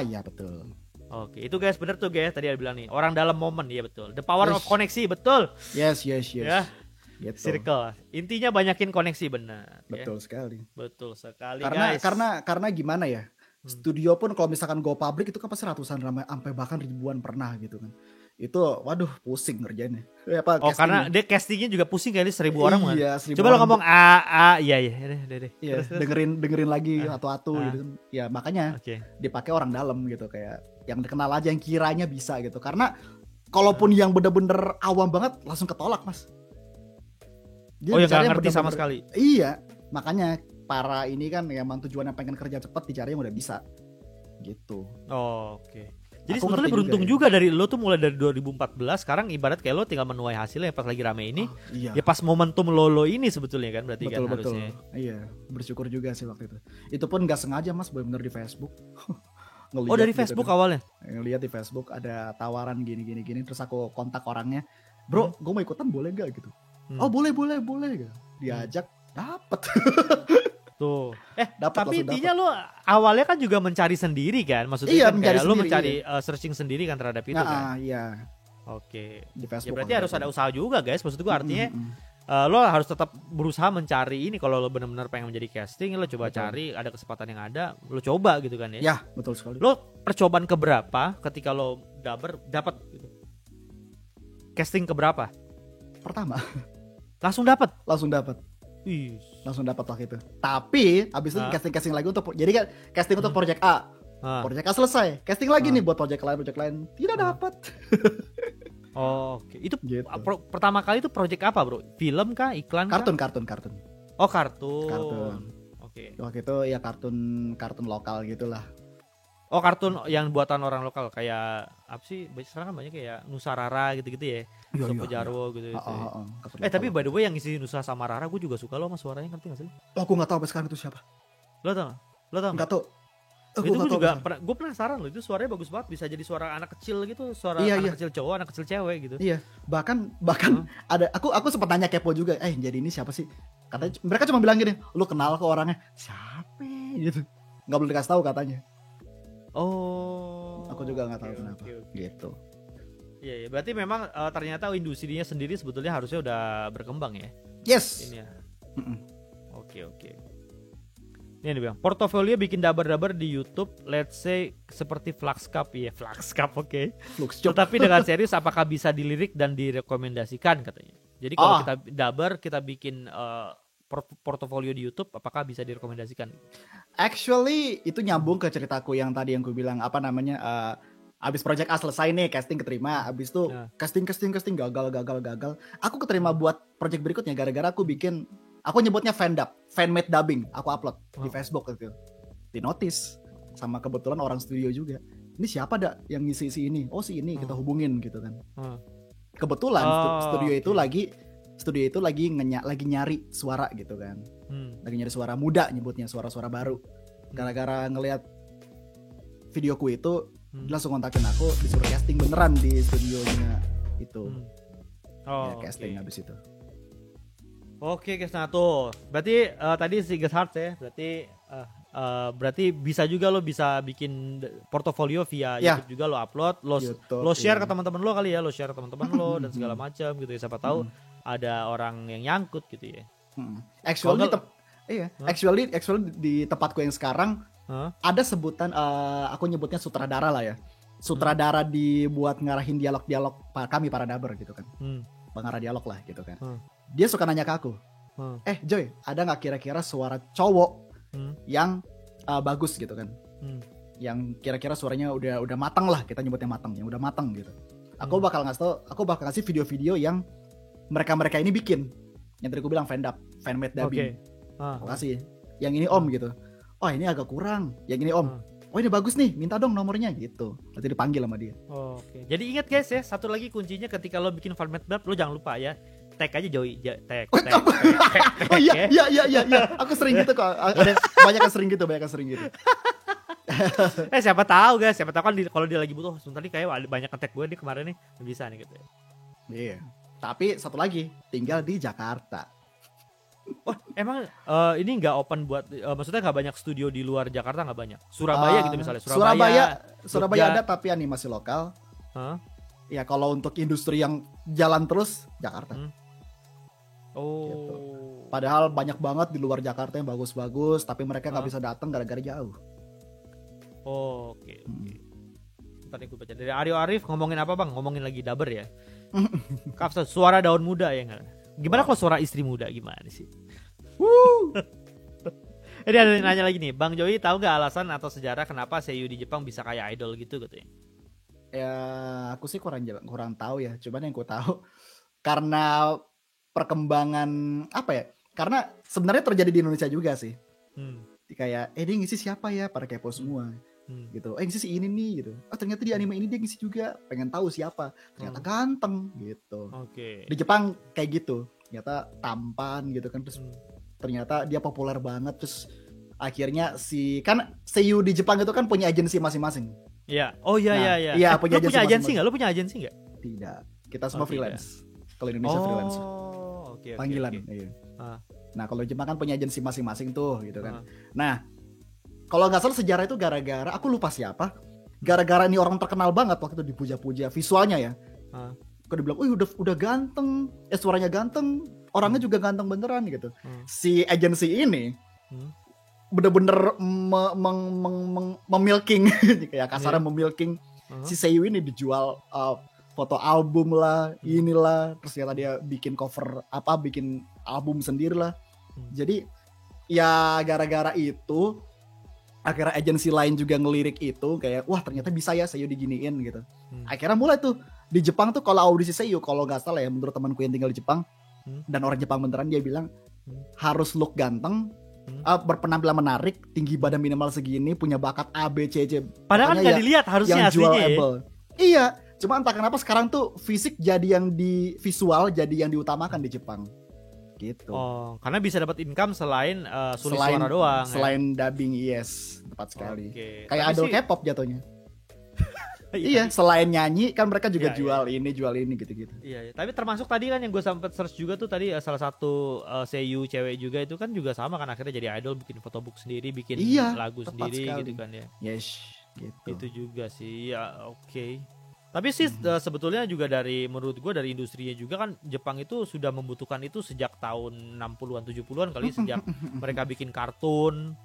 A: Iya betul.
B: Oke, itu guys bener tuh guys, tadi dia bilang nih, orang dalam momen, ya betul. The power of koneksi, betul.
A: Yes.
B: Ya. Gitu. Circle. Intinya banyakin koneksi, benar.
A: Betul sekali.
B: Betul sekali
A: karena,
B: guys.
A: Karena gimana ya? Studio pun kalau misalkan go public itu kan pasti ratusan sampai bahkan ribuan pernah gitu kan. Itu waduh pusing ngerjainnya.
B: Karena dia castingnya juga pusing kali 1.000 orang kan.
A: Iya, 1.000
B: coba
A: orang.
B: lo ngomong iya.
A: Iya, dengerin lagi atu-atu gitu kan. Ya makanya dipakai orang dalam gitu, kayak yang dikenal aja, yang kiranya bisa gitu. Karena kalaupun yang bener-bener awam banget langsung ketolak, Mas.
B: Dia ya gak ngerti sama sekali.
A: Iya, makanya para ini kan emang tujuannya pengen kerja cepat, dicari yang udah bisa gitu.
B: Oke. Jadi sebetulnya beruntung juga dari lo tuh mulai dari 2014, sekarang ibarat kayak lo tinggal menuai hasilnya pas lagi rame ini.
A: Iya.
B: Ya pas momentum lo ini sebetulnya kan berarti
A: betul,
B: kan harusnya.
A: Iya, bersyukur juga sih waktu itu. Itu pun gak sengaja Mas, bener-bener di Facebook.
B: Dari Facebook gitu, awalnya?
A: Ngeliat di Facebook ada tawaran gini. Terus aku kontak orangnya. Bro, gue mau ikutan boleh gak gitu? Oh boleh gitu. Diajak, dapet.
B: Tuh. Tapi intinya lo awalnya kan juga mencari sendiri kan? Maksudnya kan kayak lo mencari searching sendiri kan terhadap itu kan?
A: Iya.
B: Oke.
A: Di Facebook.
B: Ya berarti harus ada usaha juga guys. Maksud gue artinya lo harus tetap berusaha mencari ini. Kalau lo benar-benar pengen menjadi casting, lo coba cari, ada kesempatan yang ada, lo coba gitu kan ya?
A: Ya, betul sekali.
B: Lo percobaan keberapa ketika lo dapat gitu? Casting keberapa?
A: Pertama.
B: Langsung dapat.
A: Langsung dapat waktu itu. Tapi abis itu casting lagi untuk jadi kan casting untuk project A. Project A selesai. Casting lagi nih buat project lain tidak dapat.
B: Oke. Itu gitu. Pertama kali itu project apa, Bro? Film kah, iklan kah?
A: Kartun.
B: Oh, kartun. Oke.
A: Waktu itu ya kartun lokal gitulah.
B: Oh, kartun yang buatan orang lokal kayak apa sih? Sekarang kan banyak kayak Nusa Rara gitu-gitu ya. Sopo Jarwo gitu. Tapi by the way yang isi Nusa sama Rara gue juga suka loh sama suaranya, ngerti gak sih?
A: Aku gak tahu sampai sekarang itu siapa.
B: Lo tau
A: gak tau.
B: Itu gue juga gue penasaran loh, itu suaranya bagus banget, bisa jadi suara anak kecil gitu, suara anak kecil cowok, anak kecil cewek gitu.
A: Iya, bahkan ada aku sempat nanya kepo juga, jadi ini siapa sih? Katanya mereka cuma bilang gini, lu kenal ke orangnya? Siapa gitu. Gak boleh dikasih tahu katanya.
B: Oh.
A: Aku juga nggak tahu kenapa. Gitu.
B: Iya, berarti memang ternyata industrinya sendiri sebetulnya harusnya udah berkembang ya.
A: Yes.
B: Ini ya. Oke. Ini dia bilang, portofolio bikin dabar-dabar di YouTube, let's say seperti Fluxcap, oke. Tetapi dengan serius, apakah bisa dilirik dan direkomendasikan katanya. Jadi kalau kita dabar, kita bikin portofolio di YouTube, apakah bisa direkomendasikan?
A: Actually itu nyambung ke ceritaku yang tadi yang gue bilang abis project A selesai nih, casting keterima, abis itu casting gagal. Aku keterima buat project berikutnya gara-gara aku nyebutnya fan-made dubbing, aku upload di Facebook gitu, di notice sama kebetulan orang studio juga. Ini siapa yang ngisi ini? Oh si ini, kita hubungin gitu kan. Kebetulan studio itu lagi nyari suara gitu kan. Lagi nyari suara muda, nyebutnya suara-suara baru. Gara-gara ngelihat videoku itu, langsung kontakin aku, disuruh casting beneran di studionya itu. Casting habis itu.
B: Oke guys, nah tuh berarti tadi si Get Hard ya, berarti bisa juga lo bisa bikin portofolio via YouTube juga, lo upload, lo share ke teman-teman lo kali ya, lo share ke teman-teman lo dan segala macam gitu ya, siapa tahu ada orang yang nyangkut gitu ya.
A: Actually,
B: Huh?
A: actually di tempatku yang sekarang ada sebutan, aku nyebutnya sutradara lah ya. Sutradara dibuat ngarahin dialog-dialog kami para daber gitu kan. Pengarah dialog lah gitu kan. Dia suka nanya ke aku, Joy, ada nggak kira-kira suara cowok yang bagus gitu kan? Yang kira-kira suaranya udah matang lah, kita nyebutnya matang, yang udah matang gitu. Aku bakal ngasih video-video yang mereka ini bikin. Yang tadi aku bilang fan-made dubbing. Aku kasih. Yang ini om gitu. Oh ini agak kurang. Yang ini om. Oh ini bagus nih, minta dong nomornya gitu. Nanti dipanggil sama dia.
B: Oke. Jadi ingat guys ya, satu lagi kuncinya ketika lo bikin fan-made dub, lo jangan lupa ya, tag aja Joey, tag.
A: Oh iya. Aku sering gitu kok. Ada banyak yang sering gitu.
B: Siapa tahu guys, kan kalau dia lagi butuh, sebentar nih kayak banyak nge-tag gue nih kemarin nih, bisa nih gitu.
A: Iya. Tapi satu lagi, tinggal di Jakarta.
B: Oh emang ini nggak open buat, maksudnya nggak banyak studio di luar Jakarta, nggak banyak? Surabaya gitu misalnya.
A: Surabaya ada tapi animasi lokal. Ya kalau untuk industri yang jalan terus Jakarta. Gitu. Padahal banyak banget di luar Jakarta yang bagus-bagus, tapi mereka nggak bisa datang gara-gara jauh.
B: Oke. Ntar gue baca dari Aryo Arif, ngomongin apa bang? Ngomongin lagi daber ya. Kafsa, suara daun muda ya nggak? Gimana kalau suara istri muda gimana sih? Ini ada yang nanya lagi nih, Bang Joey tahu nggak alasan atau sejarah kenapa seiyu di Jepang bisa kayak idol gitu katanya?
A: Ya aku sih kurang tahu ya. Cuman yang ku tahu karena perkembangan apa ya? Karena sebenarnya terjadi di Indonesia juga sih. Kayak dia ngisi siapa ya, pada kepo semua. Gitu. Ngisi si ini nih gitu. Ternyata di anime ini dia ngisi juga, pengen tahu siapa. Ternyata ganteng gitu. Di Jepang kayak gitu. Ternyata tampan gitu kan, terus ternyata dia populer banget, terus akhirnya kan seiyu di Jepang itu kan punya agensi masing-masing.
B: Iya. Oh iya.
A: Iya, punya
B: agensi enggak? Lu punya agensi enggak?
A: Tidak. Kita semua freelance. Kalau Indonesia freelance.
B: Oke.
A: Panggilan. Iya. Nah, kalau Jepang kan punya agensi masing-masing tuh gitu kan. Nah, kalau nggak salah sejarah itu gara-gara aku lupa siapa. Gara-gara ini orang terkenal banget waktu itu dipuja-puja visualnya ya. Kok dibilang, udah ganteng, suaranya ganteng, orangnya juga ganteng beneran gitu. Si agensi ini bener-bener memilking, kayak kasarnya memilking si seiyu ini, dijual foto album lah, inilah, terus ternyata dia bikin cover bikin album sendiri lah. Jadi ya gara-gara itu akhirnya agensi lain juga ngelirik itu, kayak wah ternyata bisa ya seiyu diginiin gitu. Akhirnya mulai tuh di Jepang tuh kalau audisi seiyu, kalau nggak salah ya menurut temanku yang tinggal di Jepang dan orang Jepang beneran, dia bilang harus look ganteng, berpenampilan menarik, tinggi badan minimal segini, punya bakat A B C C.
B: Padahal kan nggak dilihat harusnya aslinya ya.
A: Iya, cuma entah kenapa sekarang tuh fisik jadi yang di visual jadi yang diutamakan di Jepang. Gitu.
B: Oh, karena bisa dapat income selain sulit suara doang.
A: Selain dubbing, yes, tepat sekali. Kayak idol K-pop jatuhnya. Iya, selain nyanyi kan mereka juga jual ini gitu-gitu.
B: Iya, tapi termasuk tadi kan yang gue sempet search juga tuh tadi, salah satu seiyu cewek juga itu kan juga sama kan, akhirnya jadi idol, bikin photobook sendiri, bikin lagu sendiri sekali. Gitu kan ya.
A: Yes, gitu.
B: Itu juga sih. Ya, oke. Tapi sih sebetulnya juga menurut gue dari industrinya juga kan, Jepang itu sudah membutuhkan itu sejak tahun 60-an 70-an kali, sejak mereka bikin kartun.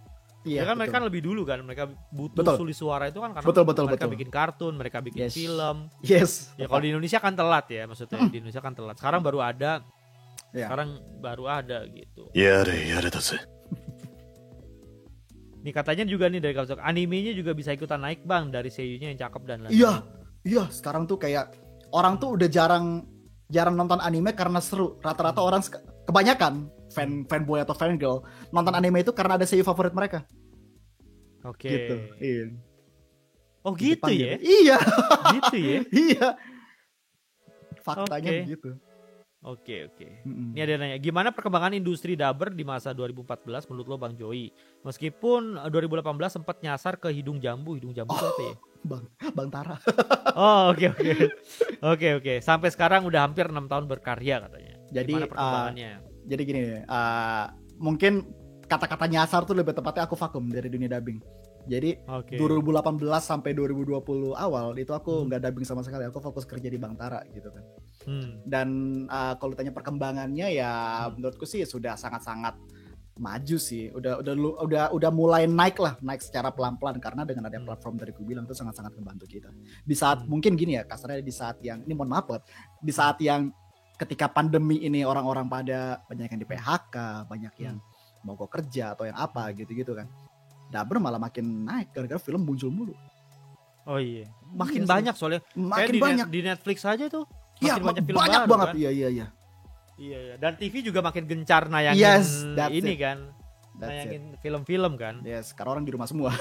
B: Iya, kan mereka lebih dulu kan, mereka butuh sulit suara itu kan karena mereka bikin kartun, mereka bikin film.
A: Yes.
B: Ya kalau di Indonesia kan telat ya, maksudnya di Indonesia kan telat. Sekarang baru ada. Gitu. Nih katanya juga nih dari kalau animenya juga bisa ikutan naik bang, dari seiyunya yang cakep dan lain.
A: Iya, sekarang tuh kayak orang tuh udah jarang nonton anime karena seru. Rata-rata orang kebanyakan fanboy atau fangirl nonton anime itu karena ada seiyu favorit mereka.
B: Oke.
A: Gitu. Iya.
B: Oh gitu ya?
A: Iya.
B: Gitu ya?
A: Iya. Faktanya begitu.
B: Oke. Ini ada yang nanya, gimana perkembangan industri dubber di masa 2014 menurut lo Bang Joey? Meskipun 2018 sempat nyasar ke hidung jambu itu apa ya?
A: Bang Tara.
B: Oh oke. Sampai sekarang udah hampir 6 tahun berkarya katanya.
A: Jadi
B: gimana perkembangannya?
A: Jadi gini, mungkin kata-kata nyasar tuh lebih tepatnya aku vakum dari dunia dubbing. Jadi 2018 sampai 2020 awal itu aku nggak dubbing sama sekali, aku fokus kerja di Bang Tara gitu kan. Dan kalau tanya perkembangannya ya menurutku sih sudah sangat-sangat maju sih. Udah mulai naik secara pelan-pelan karena dengan ada platform dari gue bilang itu sangat-sangat membantu kita. Di saat mungkin gini ya, kasarnya di saat yang ini mohon maaf banget, di saat yang ketika pandemi ini orang-orang pada banyak yang di PHK, banyak yang mogok kerja atau yang apa gitu-gitu kan. Dubber malah makin naik gara-gara film muncul mulu.
B: Oh iya, makin banyak soalnya.
A: Makin banyak
B: di Netflix aja tuh.
A: Iya,
B: banyak film
A: banyak
B: baru,
A: banget.
B: Kan?
A: Iya.
B: Iya, dan TV juga makin gencar nayangin ini kan. Nayangin film-film kan.
A: Yes, karena orang di rumah semua.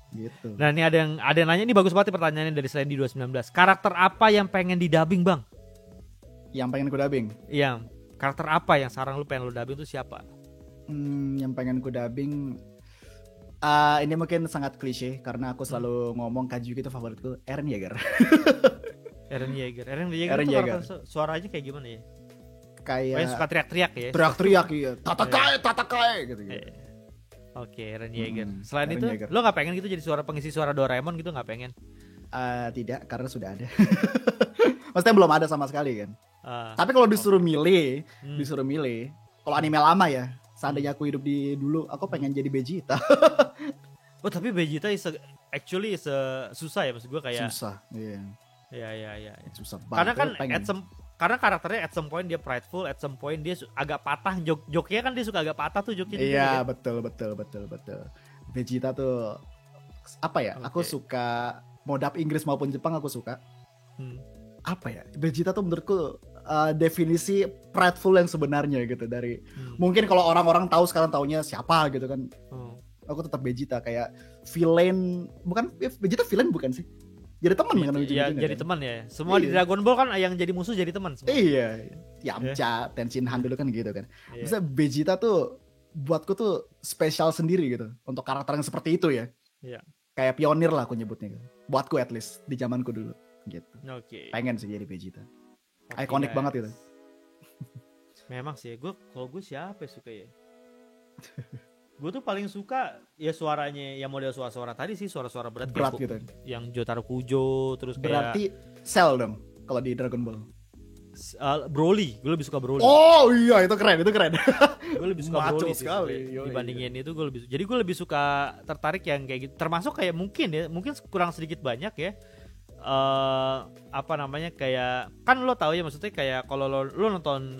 A: Gitu.
B: Nah, ini ada yang nanya, ini bagus banget pertanyaannya dari Slendy 219. Karakter apa yang pengen di-dubbing, Bang?
A: Yang pengen ku dubbing?
B: Iya, karakter apa yang sekarang lu pengen lu dubbing itu siapa?
A: Yang pengen ku dubbing ini mungkin sangat klise karena aku selalu ngomong Kajuki itu favoritku, Eren Yeager.
B: Eren Yeager itu karakter suaranya kayak gimana ya?
A: Kayak
B: suka teriak-teriak ya?
A: Teriak-teriak iya. Tatakae gitu.
B: Oke, Eren Yeager. Selain Eren itu, Yeager. Lo gak pengen gitu jadi pengisi suara Doraemon gitu, gak pengen?
A: Tidak, karena sudah ada. Maksudnya belum ada sama sekali kan. Tapi kalau disuruh milih, kalau anime lama ya, seandainya aku hidup di dulu, aku pengen jadi Vegeta.
B: Oh, tapi Vegeta actually susah ya, maksud gue kayak
A: susah, iya.
B: Iya.
A: Susah
B: banget. Karena kan karena karakternya at some point dia prideful, at some point dia agak patah, joknya kan dia suka agak patah tuh joknya.
A: Iya, betul. Vegeta tuh apa ya? Okay. Aku suka mau dub Inggris maupun Jepang aku suka. Apa ya? Vegeta tuh menurutku definisi prideful yang sebenarnya gitu dari mungkin kalau orang-orang tahu sekarang taunya siapa gitu kan. Aku tetap Vegeta kayak villain, bukan Vegeta villain bukan sih? Jadi teman kan?
B: Iya, jadi teman ya. Semua di Dragon Ball kan yang jadi musuh jadi teman semua.
A: Iya. Yamcha, Tenshinhan dulu kan gitu kan. Bisa Vegeta tuh buatku tuh spesial sendiri gitu untuk karakter yang seperti itu ya.
B: Iya.
A: Kayak pionir lah aku nyebutnya gitu. Buatku at least di zamanku dulu gitu.
B: Oke.
A: Pengen sih jadi Vegeta. Ikonik banget itu.
B: Memang sih, kalau gue siapa ya suka ya? Gue tuh paling suka ya suaranya, ya model suara-suara tadi sih, suara-suara berat
A: gitu.
B: Yang Jotaro Kujo, terus
A: berarti Cell dong kalau di Dragon Ball.
B: Broly, gue lebih suka Broly.
A: Oh iya, itu keren.
B: Gue lebih suka Broly sekali dibandingin itu. Jadi gue lebih suka tertarik yang kayak gitu. Termasuk kayak mungkin kurang sedikit banyak ya. Kayak kan lo tahu ya, maksudnya kayak kalau lo nonton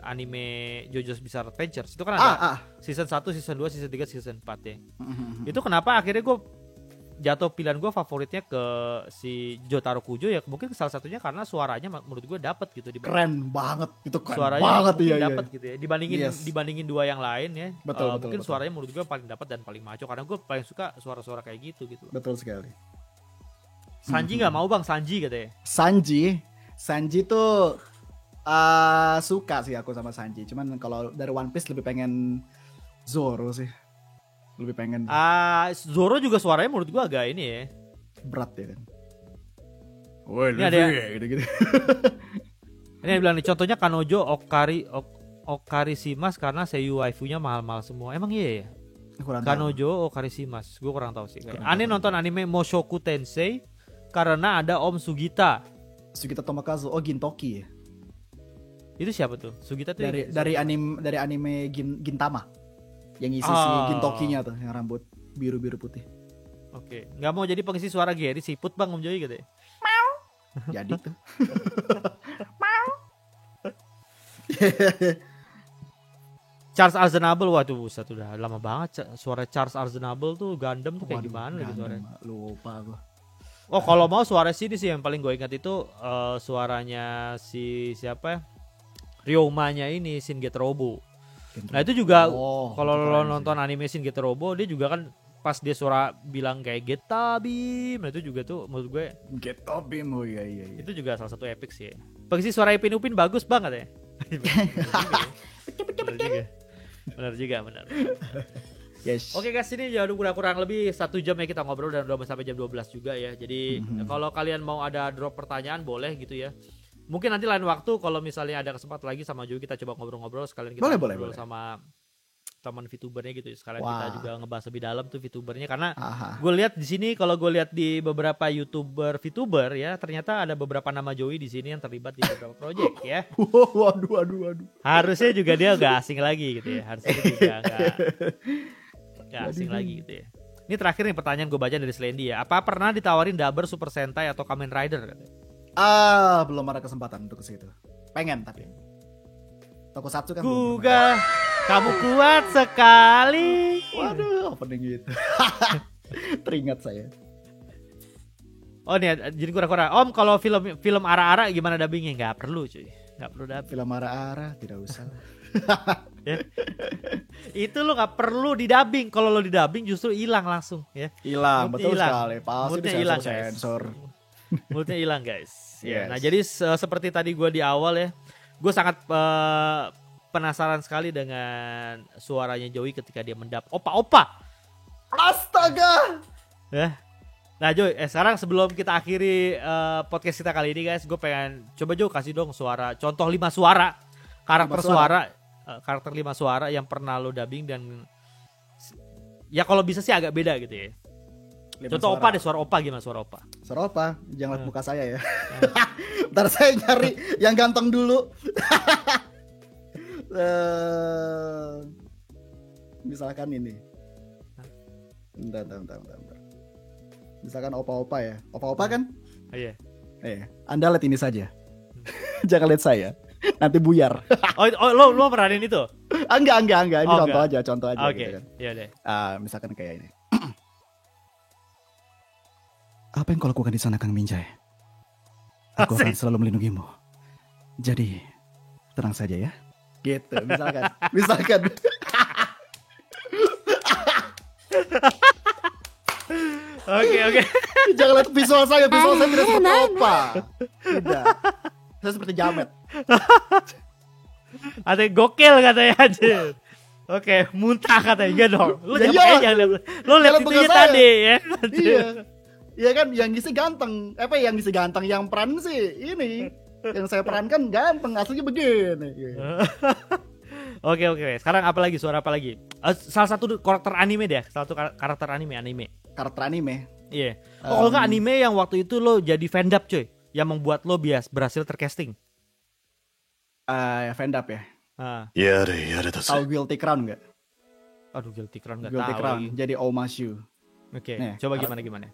B: anime JoJo's Bizarre Adventures itu kan ada season 1, season 2, season 3, season 4 ya. Itu kenapa akhirnya gue jatuh pilihan gue favoritnya ke si Jotaro Kujo ya, mungkin salah satunya karena suaranya menurut gue dapet gitu.
A: Keren banget itu,
B: suaranya dapet gitu ya dibandingin dua yang lain ya. Mungkin suaranya menurut gue paling dapet dan paling maco karena gue paling suka suara-suara kayak gitu.
A: Betul sekali.
B: Sanji nggak mau bang, Sanji katanya.
A: Sanji tuh suka sih aku sama Sanji. Cuman kalau dari One Piece lebih pengen Zoro sih. Lebih pengen.
B: Zoro juga suaranya menurut gua agak ini ya.
A: Berat ya kan.
B: Ini ada gitu. Ini yang bilang nih, contohnya Kanojo, Okarishimas karena seiyu waifunya mahal-mahal semua. Emang iya ya? Kanojo, Okarishimas. Gua kurang tahu sih. Aneh nonton anime Mushoku Tensei karena ada Om Sugita
A: Tomakazu. Oh, Gintoki ya.
B: Itu siapa tuh? Sugita tuh
A: dari anime Gintama. Yang isi si Gintokinya tuh, yang rambut biru-biru putih.
B: Oke. Nggak mau jadi pengisi suara Gary Siput bang, Om Joy gitu ya?
A: Jadi tuh.
B: Charles Aznavour, waduh buset, udah lama banget suara Charles Aznavour tuh Gundam tuh kayak gimana gitu suaranya.
A: Lupa gua.
B: Oh, kalau mau suara sini sih yang paling gue ingat itu suaranya si siapa ya? Ryoma-nya ini Shin Getrobo. Nah itu juga kalau lo nonton anime Shin Getrobo, dia juga kan pas dia suara bilang kayak Getabim, nah itu juga tuh menurut gue
A: Getabim, oh iya.
B: Itu juga salah satu epic sih. Pengisi suara Ipin Upin bagus banget ya. Benar juga.
A: Yes.
B: Oke guys, ini udah kurang lebih 1 jam ya kita ngobrol dan udah sampai jam 12 juga ya. Jadi kalau kalian mau ada drop pertanyaan boleh gitu ya. Mungkin nanti lain waktu kalau misalnya ada kesempatan lagi sama Joey kita coba ngobrol-ngobrol sekalian kita ngobrol sama teman VTubernya gitu. Sekalian
A: Wah.
B: kita juga ngebahas lebih dalam tuh VTubernya karena
A: Aha.
B: gue lihat di sini kalau gue lihat di beberapa VTuber ya ternyata ada beberapa nama Joey di sini yang terlibat di beberapa project ya.
A: Waduh.
B: Harusnya juga dia gak asing lagi gitu ya. Harusnya dia juga gak asing lagi gitu ya. Ini terakhir nih pertanyaan gue baca dari Slendy ya. Apa pernah ditawarin Dabber, Super Sentai atau Kamen Rider?
A: Belum ada kesempatan untuk ke situ. Pengen tapi. Tokusatsu kan belum
B: Kuga, kamu kuat sekali.
A: Waduh, opening gitu. Teringat saya.
B: Oh nih, jadi kura-kura. Om, kalau film ara-ara gimana dubbingnya? Nggak perlu cuy, nggak perlu dubbing.
A: Film arah-arah tidak usah.
B: Ya. Itu lo nggak perlu didubbing. Kalau lo didubbing justru hilang langsung ya.
A: Hilang,
B: Moodnya
A: betul
B: hilang.
A: sekali. Pasti
B: Moodnya hilang, guys.
A: sensor.
B: Moodnya hilang guys. Ya,
A: Yes.
B: nah jadi seperti tadi gue di awal ya, gue sangat penasaran sekali dengan suaranya Joey ketika dia mendap opa-opa.
A: Astaga.
B: Ya. Nah Joy, sekarang sebelum kita akhiri podcast kita kali ini guys, gue pengen coba Joy kasih dong suara, contoh 5 suara, karakter
A: 5 suara.
B: karakter 5 suara yang pernah lo dubbing dan ya kalau bisa sih agak beda gitu ya.
A: 5
B: Contoh
A: suara.
B: opa deh, suara opa gimana suara opa?
A: Suara apa? Jangan lihat muka saya ya. Ntar saya nyari yang ganteng dulu. Misalkan ini. Bentar. Misalkan opa-opa ya. Opa-opa kan?
B: Iya.
A: Anda lihat ini saja. Jangan lihat saya. Nanti buyar.
B: Lo peranin itu?
A: Enggak. Ini
B: Oh,
A: contoh aja
B: Oke,
A: gitu kan.
B: iya deh.
A: Misalkan kayak ini. Apa yang kau lakukan di sana, Kang Minjai? Aku akan selalu melindungimu. Jadi, tenang saja ya. Gitu, misalkan.
B: Oke.
A: Jangan lihat visual saya tidak seperti apa. Tidak. Saya seperti Jamet.
B: Ada gokil katanya anjir. Oke, muntah katanya enggak dong. Lu
A: Ya
B: jangan
A: iya.
B: lu lihat
A: Dalam
B: itunya
A: bekas saya.
B: tadi ya.
A: Iya. Iya kan, yang ngisi ganteng. Yang ngisi ganteng, yang peran sih ini. Yang saya perankan ganteng, aslinya begini.
B: Oke. Sekarang apa lagi? Suara apa lagi? Salah satu karakter anime deh. Salah satu karakter anime.
A: Karakter anime.
B: Iya. Kalau nggak anime yang waktu itu lo jadi fandub coy, yang membuat lo berhasil tercasting.
A: Fandub ya.
C: Ya,
A: Tahu Guilty Crown nggak?
B: Aduh, Guilty Crown nggak
A: Guilty
B: tahu.
A: Crown.
B: Lagi.
A: Jadi Omashu.
B: Oke.
A: Nih,
B: Coba gimana?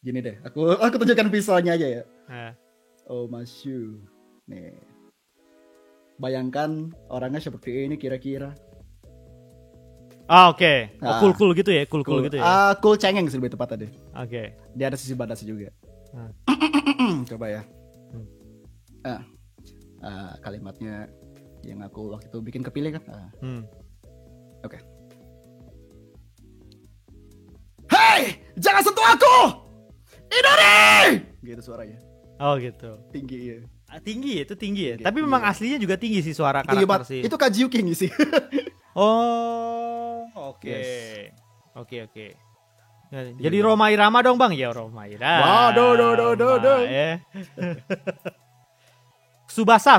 A: Gini deh. Aku tunjukkan visualnya aja ya.
B: Nah.
A: Omashu. Nih. Bayangkan orangnya seperti ini kira-kira.
B: Oke. Cool gitu ya, cool gitu ya.
A: Cool cengeng sih lebih tepatnya deh.
B: Oke.
A: Dia ada sisi badasnya juga. Coba ya. Kalimatnya yang aku waktu itu bikin kepilih kan. Oke. Hei, jangan sentuh aku! Idori! Gitu suaranya.
B: Oh gitu.
A: Tinggi ya.
B: Tinggi ya, itu tinggi ya.
A: Tinggi,
B: Tapi memang aslinya juga tinggi sih suara
A: Tinggi
B: karakter
A: banget.
B: sih.
A: Itu Kajiyuki ngisi.
B: Oh, oke.
A: Yes.
B: Oke. Jadi Rhoma Irama dong bang, ya Rhoma Irama.
A: Waduh.
B: Ya. Subasa,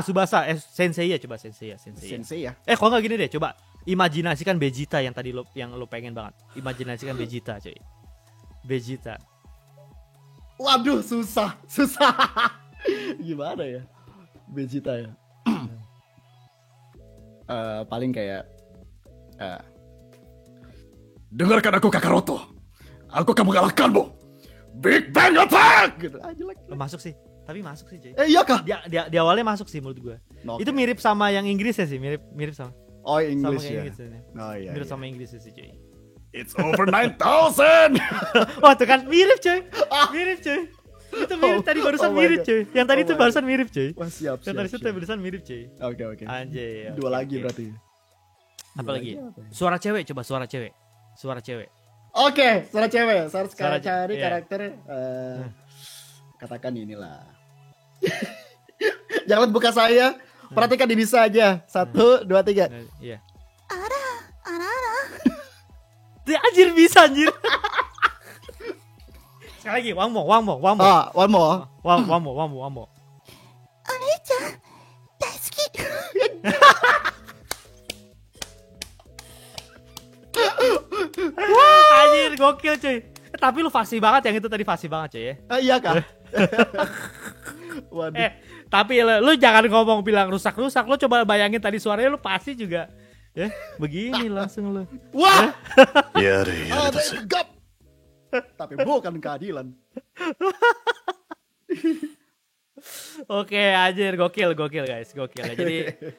B: Sensei ya, coba Sensei.
A: Sensei ya.
B: Kalau nggak gini deh, coba imajinasikan Vegeta yang tadi yang lo pengen banget. Imajinasikan Vegeta, coy. Vegeta.
A: Waduh, susah. Gimana ya? Vegeta ya. Paling kayak dengarkan aku Kakaroto. Aku akan mengalahkanmu. Big Bang Attack gitu. Jelek.
B: Masuk sih. Tapi masuk sih, cuy.
A: Iya kah?
B: Di awalnya masuk sih menurut gue.
A: Okay.
B: Itu mirip sama yang Inggris ya sih, mirip sama.
A: Oh, English
B: sama
A: ya.
B: Inggris,
A: Oh iya.
B: mirip sama Inggris sih, cuy.
A: It's over 9,000.
B: Wah, tuh kan mirip, cuy. Mirip, cuy. Itu mirip tadi barusan
A: oh my
B: mirip,
A: God.
B: cuy. Yang tadi
A: Oh
B: itu
A: my
B: barusan mirip, cuy.
A: Wah, siap.
B: Yang tadi itu barusan mirip, cuy.
A: Oke.
B: Anjay.
A: Dua lagi berarti.
B: Apa lagi?
A: Apa ya?
B: Suara cewek, coba suara cewek.
A: Oke, suara cewek. Saya harus
B: Suara
A: cari
B: iya.
A: karakter. Katakan inilah. Jangan buka saya. Perhatikan di bisa aja. 1, 2, 3.
B: Iya.
D: Ara.
B: Anjir bisa anjir. Sekali lagi, one more.
A: One more.
B: One more.
D: お姉ちゃん大好き
B: Gokil cuy. Tapi lu fasih banget yang itu tadi, fasih banget cuy ya.
A: Iya kah? Waduh.
B: Tapi lu jangan ngomong bilang rusak-rusak. Lu coba bayangin tadi suaranya lu pasti juga. Ya, begini langsung lu.
A: Wah.
C: Yare
A: Ada yang gegap. Tapi bukan keadilan.
B: Oke, anjir, gokil guys, gokil ya. Jadi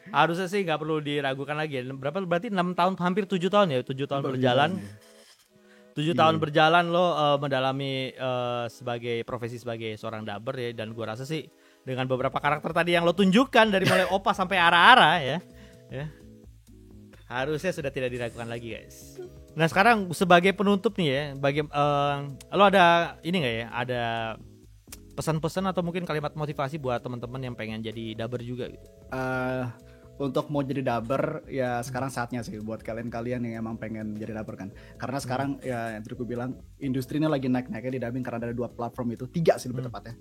B: harusnya sih nggak perlu diragukan lagi. Berapa berarti 6 tahun, hampir 7 tahun ya, 7 tahun berjalan. 7 tahun berjalan lo mendalami sebagai profesi sebagai seorang dubber ya, dan gua rasa sih dengan beberapa karakter tadi yang lo tunjukkan dari mulai Opa sampai Ara-Ara ya. Harusnya sudah tidak diragukan lagi guys. Nah sekarang sebagai penutup nih ya, lo ada ini nggak ya? Ada pesan-pesan atau mungkin kalimat motivasi buat teman-teman yang pengen jadi dubber juga gitu?
A: Untuk mau jadi dubber ya sekarang saatnya sih buat kalian-kalian yang emang pengen jadi dubber kan. Karena sekarang ya yang tadi gue bilang industrinya lagi naik-naiknya di dubbing karena ada 2 platform itu, 3 sih lebih tepatnya.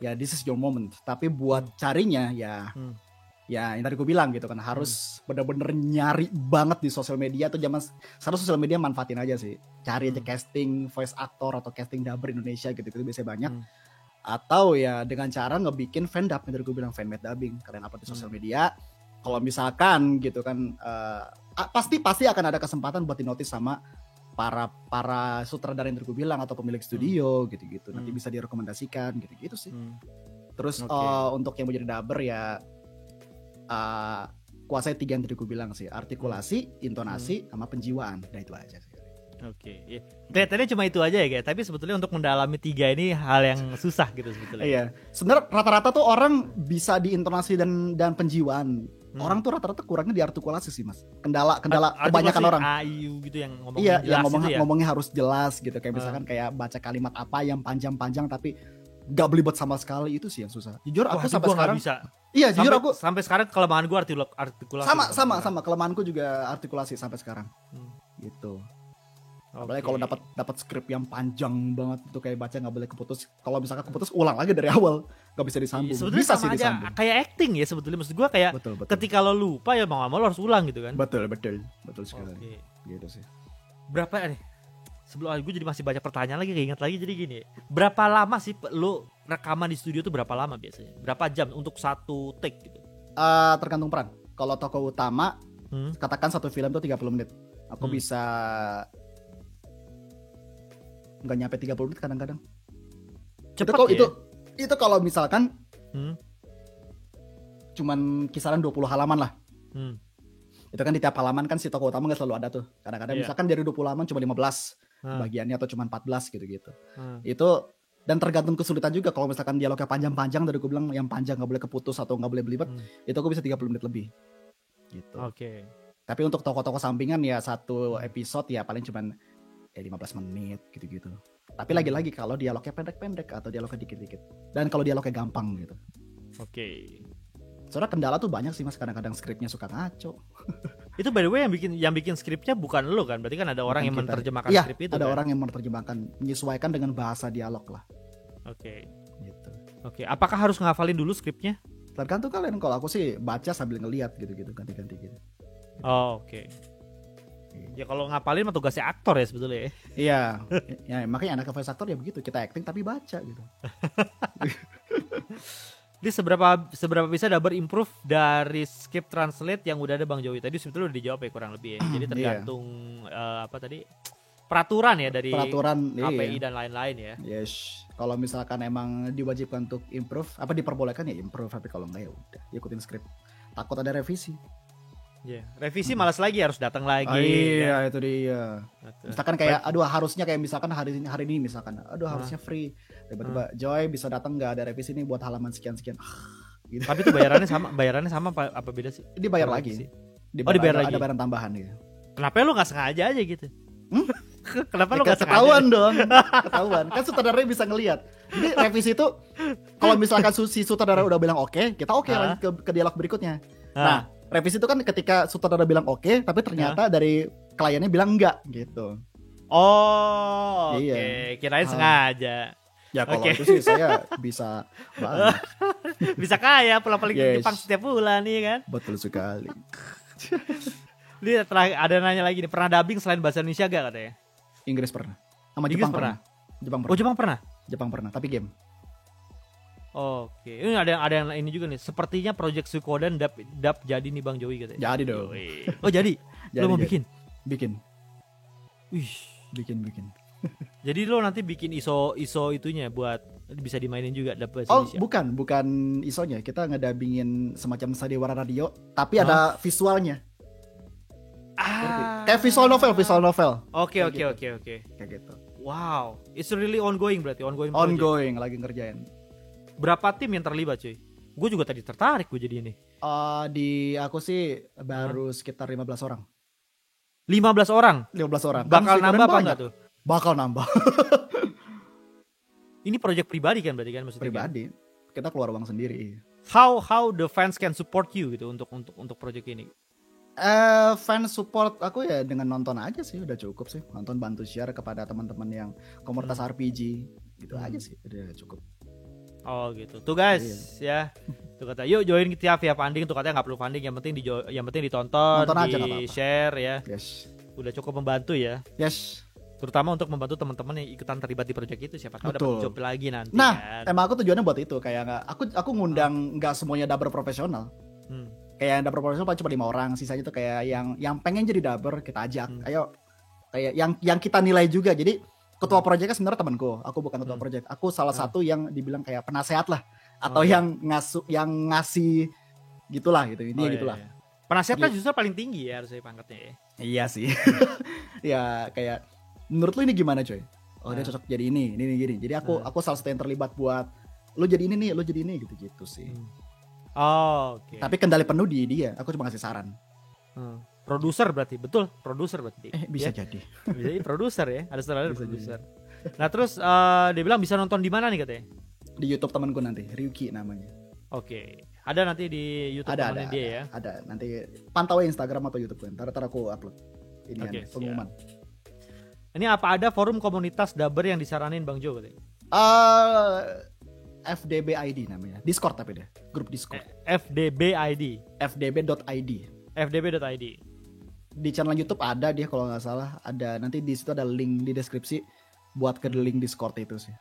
A: Ya this is your moment. Tapi buat carinya ya yang tadi gue bilang gitu kan, harus bener-bener nyari banget di sosial media. Tuh zaman sekarang sosial media manfaatin aja sih, cari aja casting voice actor atau casting dubber Indonesia gitu biasanya banyak. Atau ya dengan cara ngebikin fandub, yang tadi gue bilang fanmade dubbing, kalian upload di sosial media. Kalau misalkan gitu kan pasti akan ada kesempatan buat dinotis sama para sutradara yang tadi gue bilang atau pemilik studio gitu-gitu. Nanti bisa direkomendasikan gitu-gitu sih. Terus untuk yang mau jadi dubber ya kuasai 3 yang tadi gue bilang sih, artikulasi, intonasi, sama penjiwaan. Nah itu aja sih.
B: Oke, ya. Kelihatannya cuma itu aja ya guys, tapi sebetulnya untuk mendalami 3 ini hal yang susah gitu sebetulnya.
A: Iya, sebenarnya rata-rata tuh orang bisa di intonasi dan penjiwaan. Orang tuh rata-rata kurangnya di artikulasi sih mas. Kendala kebanyakan orang.
B: AIU gitu yang ngomong
A: iya,
B: jelas
A: yang
B: itu ya.
A: ngomongnya harus jelas gitu. Kayak misalkan kayak baca kalimat apa yang panjang-panjang tapi gak belibet sama sekali, itu sih yang susah. Jujur aku sampai sekarang
B: bisa.
A: Iya, jujur aku
B: sampai sekarang kelemahan gue artikulasi.
A: Sama kelemahanku juga artikulasi sampai sekarang. Gitu. Apalagi kalau dapat skrip yang panjang banget itu kayak baca nggak boleh keputus. Kalau misalkan keputus ulang lagi dari awal, nggak bisa disambung.
B: Sebetulnya
A: bisa
B: sama
A: sih
B: aja
A: disambung.
B: kayak acting ya sebetulnya. Maksud gue kayak
A: betul.
B: ketika lo lupa ya mau nggak mau lo harus ulang gitu kan.
A: Betul sekali. Gitu sih.
B: Berapa nih? Sebelum gue jadi masih banyak pertanyaan lagi, keinget lagi. Jadi gini, berapa lama sih lo rekaman di studio tuh, berapa lama biasanya? Berapa jam untuk satu take gitu?
A: Tergantung peran. Kalau tokoh utama, katakan satu film tuh 30 menit. Aku bisa nggak nyampe 30 menit kadang-kadang.
B: Cepet
A: itu,
B: ya?
A: itu kalau misalkan cuman kisaran 20 halaman lah. Itu kan di tiap halaman kan si tokoh utama nggak selalu ada tuh. Kadang-kadang misalkan dari 20 halaman cuma 15 bagiannya atau cuma 14 gitu-gitu. Itu dan tergantung kesulitan juga. Kalau misalkan dialognya panjang-panjang, dari gue bilang yang panjang nggak boleh keputus atau nggak boleh belibet, itu aku bisa 30 menit lebih. Gitu.
B: Oke.
A: Tapi untuk tokoh-tokoh sampingan ya satu episode ya paling cuman 15 menit gitu-gitu. Tapi lagi-lagi kalau dialognya pendek-pendek atau dialognya dikit-dikit. Dan kalau dialognya gampang gitu.
B: Oke.
A: Soalnya kendala tuh banyak sih mas, kadang-kadang skripnya suka ngaco.
B: Itu by the way yang bikin skripnya bukan lo kan? Berarti kan ada orang yang menerjemahkan skrip itu.
A: Ada
B: kan?
A: orang yang menerjemahkan, menyesuaikan dengan bahasa dialog lah.
B: Oke.
A: Gitu.
B: Oke. Apakah harus ngafalin dulu skripnya?
A: Tergantung kalian. Kalau aku sih baca sambil ngeliat gitu-gitu, ganti-ganti gitu.
B: Oh, oke. Ya kalau ngapalin mah tugasnya aktor ya sebetulnya ya.
A: Iya. Ya makanya anak voice actor ya begitu, kita acting tapi baca gitu.
B: Jadi seberapa bisa dubber improve dari script translate yang udah ada Bang Jowi tadi? Sebetulnya udah dijawab ya kurang lebih ya. Jadi tergantung peraturan ya dari KPI dan lain-lain ya.
A: Yes. Kalau misalkan emang diwajibkan untuk improve, diperbolehkan ya improve, tapi kalau enggak ya udah ikutin script. Takut ada revisi.
B: Revisi malas lagi, harus datang lagi.
A: Iya, itu dia. Misalkan kayak harusnya kayak misalkan hari ini misalkan harusnya free. Tiba-tiba Joy bisa datang nggak ada revisi nih buat halaman sekian-sekian. Gitu.
B: Tapi itu bayarannya sama apa beda sih?
A: Dibayar lagi.
B: Dibayar lagi.
A: Ada bayaran tambahan gitu.
B: Kenapa lu nggak sengaja aja gitu? Kenapa lu nggak sengaja?
A: Ketahuan dong. Ketahuan. Kan sutradaranya bisa ngelihat. Jadi revisi itu kalau misalkan si sutradara udah bilang oke, kita lanjut ke dialog berikutnya. Nah, revisi itu kan ketika sutradara bilang oke, tapi ternyata dari kliennya bilang enggak gitu.
B: Oh, oke. Kirain sengaja.
A: Ya kalau itu sih saya bisa banget.
B: Bisa kaya pulang-pulang Jepang setiap bulan nih kan.
A: Betul sekali.
B: Lihat terakhir ada nanya lagi nih, pernah dubbing selain bahasa Indonesia gak katanya?
A: Inggris pernah. Sama
B: Inggris
A: Jepang pernah. Jepang
B: Oh
A: pernah.
B: Jepang pernah?
A: Jepang pernah, tapi game.
B: Oke, ini ada yang ini juga nih. Sepertinya Project Suikoden dub jadi nih Bang Joey katanya.
A: Jadi dong.
B: Oh jadi?
A: Jadi,
B: Lo mau
A: jadi.
B: bikin?
A: Bikin.
B: Wih.
A: Bikin.
B: Jadi lo nanti bikin ISO itunya buat bisa dimainin juga dub bahasa
A: Oh,
B: Indonesia.
A: bukan isonya. Kita ngedabingin semacam Sandiwara Radio, tapi ada visualnya. Kayak visual novel.
B: Oke.
A: Kayak gitu.
B: Wow, it's really ongoing berarti, ongoing project.
A: Ongoing, lagi ngerjain.
B: Berapa tim yang terlibat cuy? Gue juga tadi tertarik gue jadi ini.
A: Di aku sih baru sekitar 15 orang.
B: 15 orang?
A: 15 orang.
B: Bakal
A: Kan
B: nambah apa
A: banyak.
B: enggak tuh?
A: Bakal nambah.
B: Ini project pribadi kan berarti kan maksudnya? Kan?
A: Pribadi. Kita keluar uang sendiri.
B: How the fans can support you gitu untuk project ini?
A: Fan support aku ya dengan nonton aja sih udah cukup sih. Nonton, bantu share kepada teman-teman yang komunitas RPG gitu aja sih udah cukup.
B: Oh gitu. Tuh guys ya. Tuh kata yuk join kita via funding, tuh katanya nggak perlu funding, yang penting ditonton,
A: Nonton aja, nggak
B: di
A: apa-apa.
B: share ya.
A: Yes.
B: Udah cukup membantu ya.
A: Yes.
B: Terutama untuk membantu teman-teman yang ikutan terlibat di project itu, siapa tahu dapat
A: Betul.
B: job lagi nanti
A: Nah,
B: kan.
A: emang aku tujuannya buat itu kayak nggak aku ngundang nggak semuanya dubber profesional. Kayak yang dubber profesional paling cuma 5 orang, sisanya tuh kayak yang pengen jadi dubber kita ajak. Ayo kayak yang kita nilai juga. Jadi ketua proyeknya sebenarnya temanku. Aku bukan ketua proyek. Aku salah satu yang dibilang kayak penasehat lah atau yang ngasih gitulah gitu. Intinya gitulah.
B: Iya. Penasehat kan justru paling tinggi ya harusnya pangkatnya ya.
A: Iya sih. Ya kayak menurut lu ini gimana coy? Oh dia cocok jadi ini gini. Jadi aku salah satu yang terlibat buat lu jadi ini nih, lu jadi ini gitu sih.
B: Oh, oke.
A: Tapi kendali penuh di dia. Aku cuma kasih saran.
B: Produser berarti, betul? Produser berarti.
A: Bisa
B: ya?
A: jadi.
B: Bisa jadi produser ya. Ada sutradara
A: Bisa
B: produser. Nah, terus dia bilang bisa nonton di mana nih katanya?
A: Di YouTube temanku nanti, Ryuki namanya.
B: Oke. Ada nanti di YouTube temannya dia ya.
A: Ada. Nanti pantau Instagram atau YouTube gue. Ntar aku upload. Ini
B: Oke,
A: pengumuman.
B: Ini apa ada forum komunitas dubber yang disaranin Bang Jo katanya?
A: FDB ID namanya. Discord tapi deh. Grup Discord.
B: FDB ID.
A: fdb.id.
B: fdb.id.
A: Di channel YouTube ada dia kalau nggak salah. Ada nanti di situ ada link di deskripsi buat ke link Discord itu sih.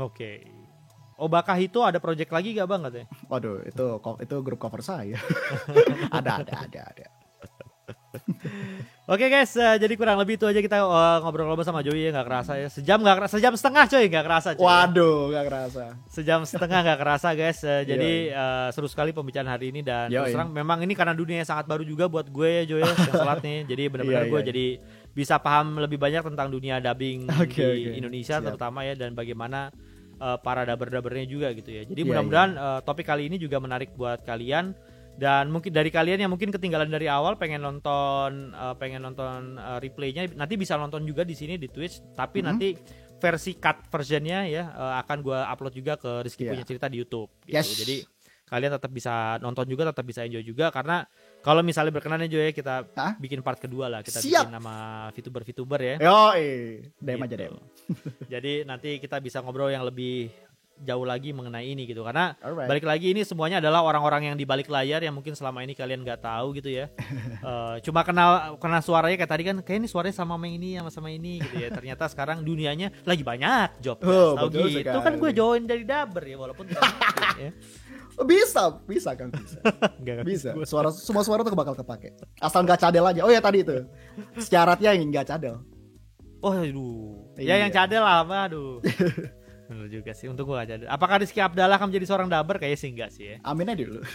B: Oke. Oh bakah itu ada project lagi gak Bang katanya?
A: Waduh, itu grup cover saya. ada.
B: Oke guys, jadi kurang lebih itu aja kita ngobrol-ngobrol sama Joey ya, nggak kerasa ya. Sejam setengah coy, nggak kerasa coy.
A: Waduh, nggak kerasa.
B: Sejam setengah nggak kerasa guys. Jadi seru sekali pembicaraan hari ini dan terus terang memang ini karena dunia sangat baru juga buat gue ya Joey yang sholat nih. Jadi benar-benar gue jadi bisa paham lebih banyak tentang dunia dubbing di Indonesia terutama ya, dan bagaimana para dubber-dubbernya juga gitu ya. Jadi mudah-mudahan topik kali ini juga menarik buat kalian. Dan mungkin dari kalian yang mungkin ketinggalan dari awal pengen nonton replaynya, nanti bisa nonton juga di sini di Twitch. Tapi nanti versi cut versionnya ya akan gue upload juga ke Rizky Punya Cerita di YouTube. Gitu.
A: Yes.
B: Jadi kalian tetap bisa nonton juga, tetap bisa enjoy juga. Karena kalau misalnya berkenan ya Joy, kita bikin part kedua lah. Kita bikin nama VTuber ya.
A: DM aja
B: gitu.
A: DM.
B: Jadi nanti kita bisa ngobrol yang lebih jauh lagi mengenai ini gitu, karena balik lagi ini semuanya adalah orang-orang yang di balik layar yang mungkin selama ini kalian nggak tahu gitu ya. Cuma kenal suaranya kayak tadi kan, kayak ini suaranya sama ini sama ini gitu ya. Ternyata sekarang dunianya lagi banyak job. Tahu gitu sekali. Kan gue join dari dubber ya, walaupun ya.
A: Bisa kan bisa. Semua suara tuh bakal kepake. Asal nggak cadel aja. Oh ya tadi itu syaratnya yang nggak cadel.
B: Oh aduh. Ya yang cadel apa aduh. Bener juga sih, untuk gue gak jadi. Apakah Rizky Abdallah akan menjadi seorang dubber? Kayaknya sih enggak sih ya.
A: Amin aja dulu.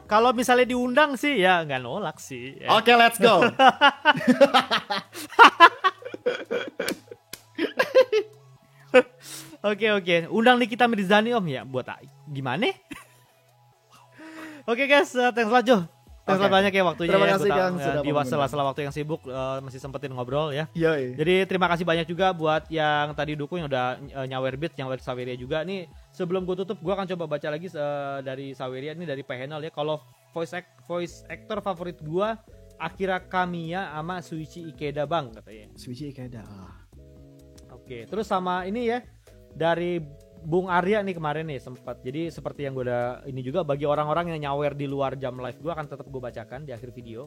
B: Kalau misalnya diundang sih ya nggak nolak sih ya.
A: Oke, let's go.
B: Oke. Undang Nikita Mirzani om ya. Buat gimana? Oke guys, thanks lah Jo. Thanks banyak ya waktunya.
A: Terima
B: ya.
A: kasih Kang
B: Di sela-sela waktu yang sibuk masih sempetin ngobrol ya.
A: Yoi.
B: Jadi terima kasih banyak juga buat yang tadi dukung, yang udah nyawer beat, nyawer Saweria juga. Nih sebelum gue tutup, gue akan coba baca lagi dari Saweria ini, dari Panel ya. Kalau voice actor favorit gue Akira Kamiya sama Shuichi Ikeda Bang katanya.
A: Shuichi Ikeda.
B: Oke, terus sama ini ya dari Bung Arya nih kemarin nih sempat. Jadi seperti yang gue udah ini juga, bagi orang-orang yang nyawer di luar jam live gue akan tetap gue bacakan di akhir video.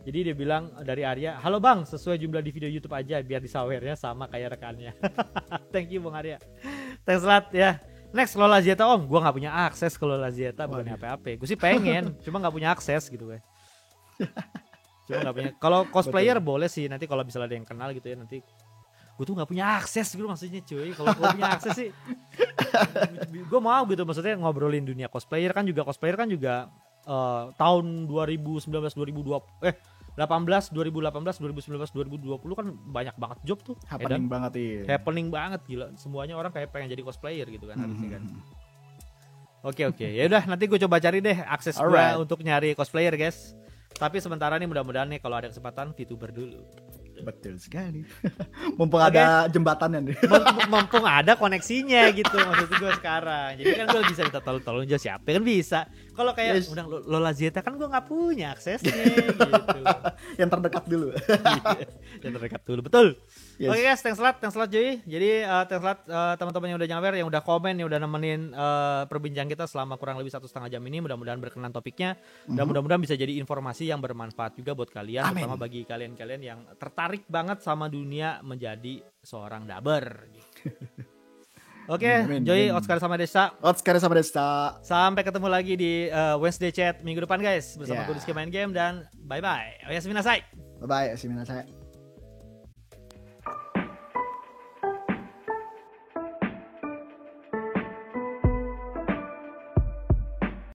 B: Jadi dia bilang dari Arya, halo bang, sesuai jumlah di video YouTube aja biar disawernya sama kayak rekannya. Thank you bang Arya. Thanks a lot ya. Next Lola Zeta om, gue nggak punya akses ke Lola Zeta, bukan apa-apa. Gue sih pengen, cuma nggak punya akses gitu kan. Cuma nggak punya. Kalau cosplayer boleh sih, nanti kalau misalnya ada yang kenal gitu ya nanti. Gue tuh nggak punya akses gitu maksudnya cuy. Kalau gue punya akses sih, gue mau gitu maksudnya ngobrolin dunia cosplayer kan juga tahun 2019 2018 2019 kan banyak banget job tuh.
A: Happening banget iya.
B: Happening banget gila. Semuanya orang kayak pengen jadi cosplayer gitu kan harusnya kan. Oke. Ya udah nanti gue coba cari deh akses gue untuk nyari cosplayer guys. Tapi sementara nih mudah-mudahan nih kalau ada kesempatan VTuber dulu.
A: Betul sekali. Mumpung ada jembatannya nih.
B: Mumpung ada koneksinya gitu maksud gue sekarang. Jadi kan gue bisa minta tolong aja siapa kan bisa. Kalau kayak undang Lola Zeta kan gue nggak punya aksesnya gitu.
A: Yang terdekat dulu.
B: Yang terdekat dulu betul.
A: Yes.
B: Oke guys, thanks a lot Joy. Jadi thanks a lot teman-teman yang udah nyawer, yang udah komen, yang udah nemenin perbincangan kita selama kurang lebih 1,5 jam ini. Mudah-mudahan berkenan topiknya dan mudah-mudahan bisa jadi informasi yang bermanfaat juga buat kalian. Amin. Terutama bagi kalian-kalian yang tertarik banget sama dunia menjadi seorang daber. Oke, Joy, Otskar sama Desa. Sampai ketemu lagi di Wednesday Chat minggu depan guys bersama gue Rizky Main Game dan bye-bye. Oyasuminasai.
A: Bye-bye, oyasuminasai.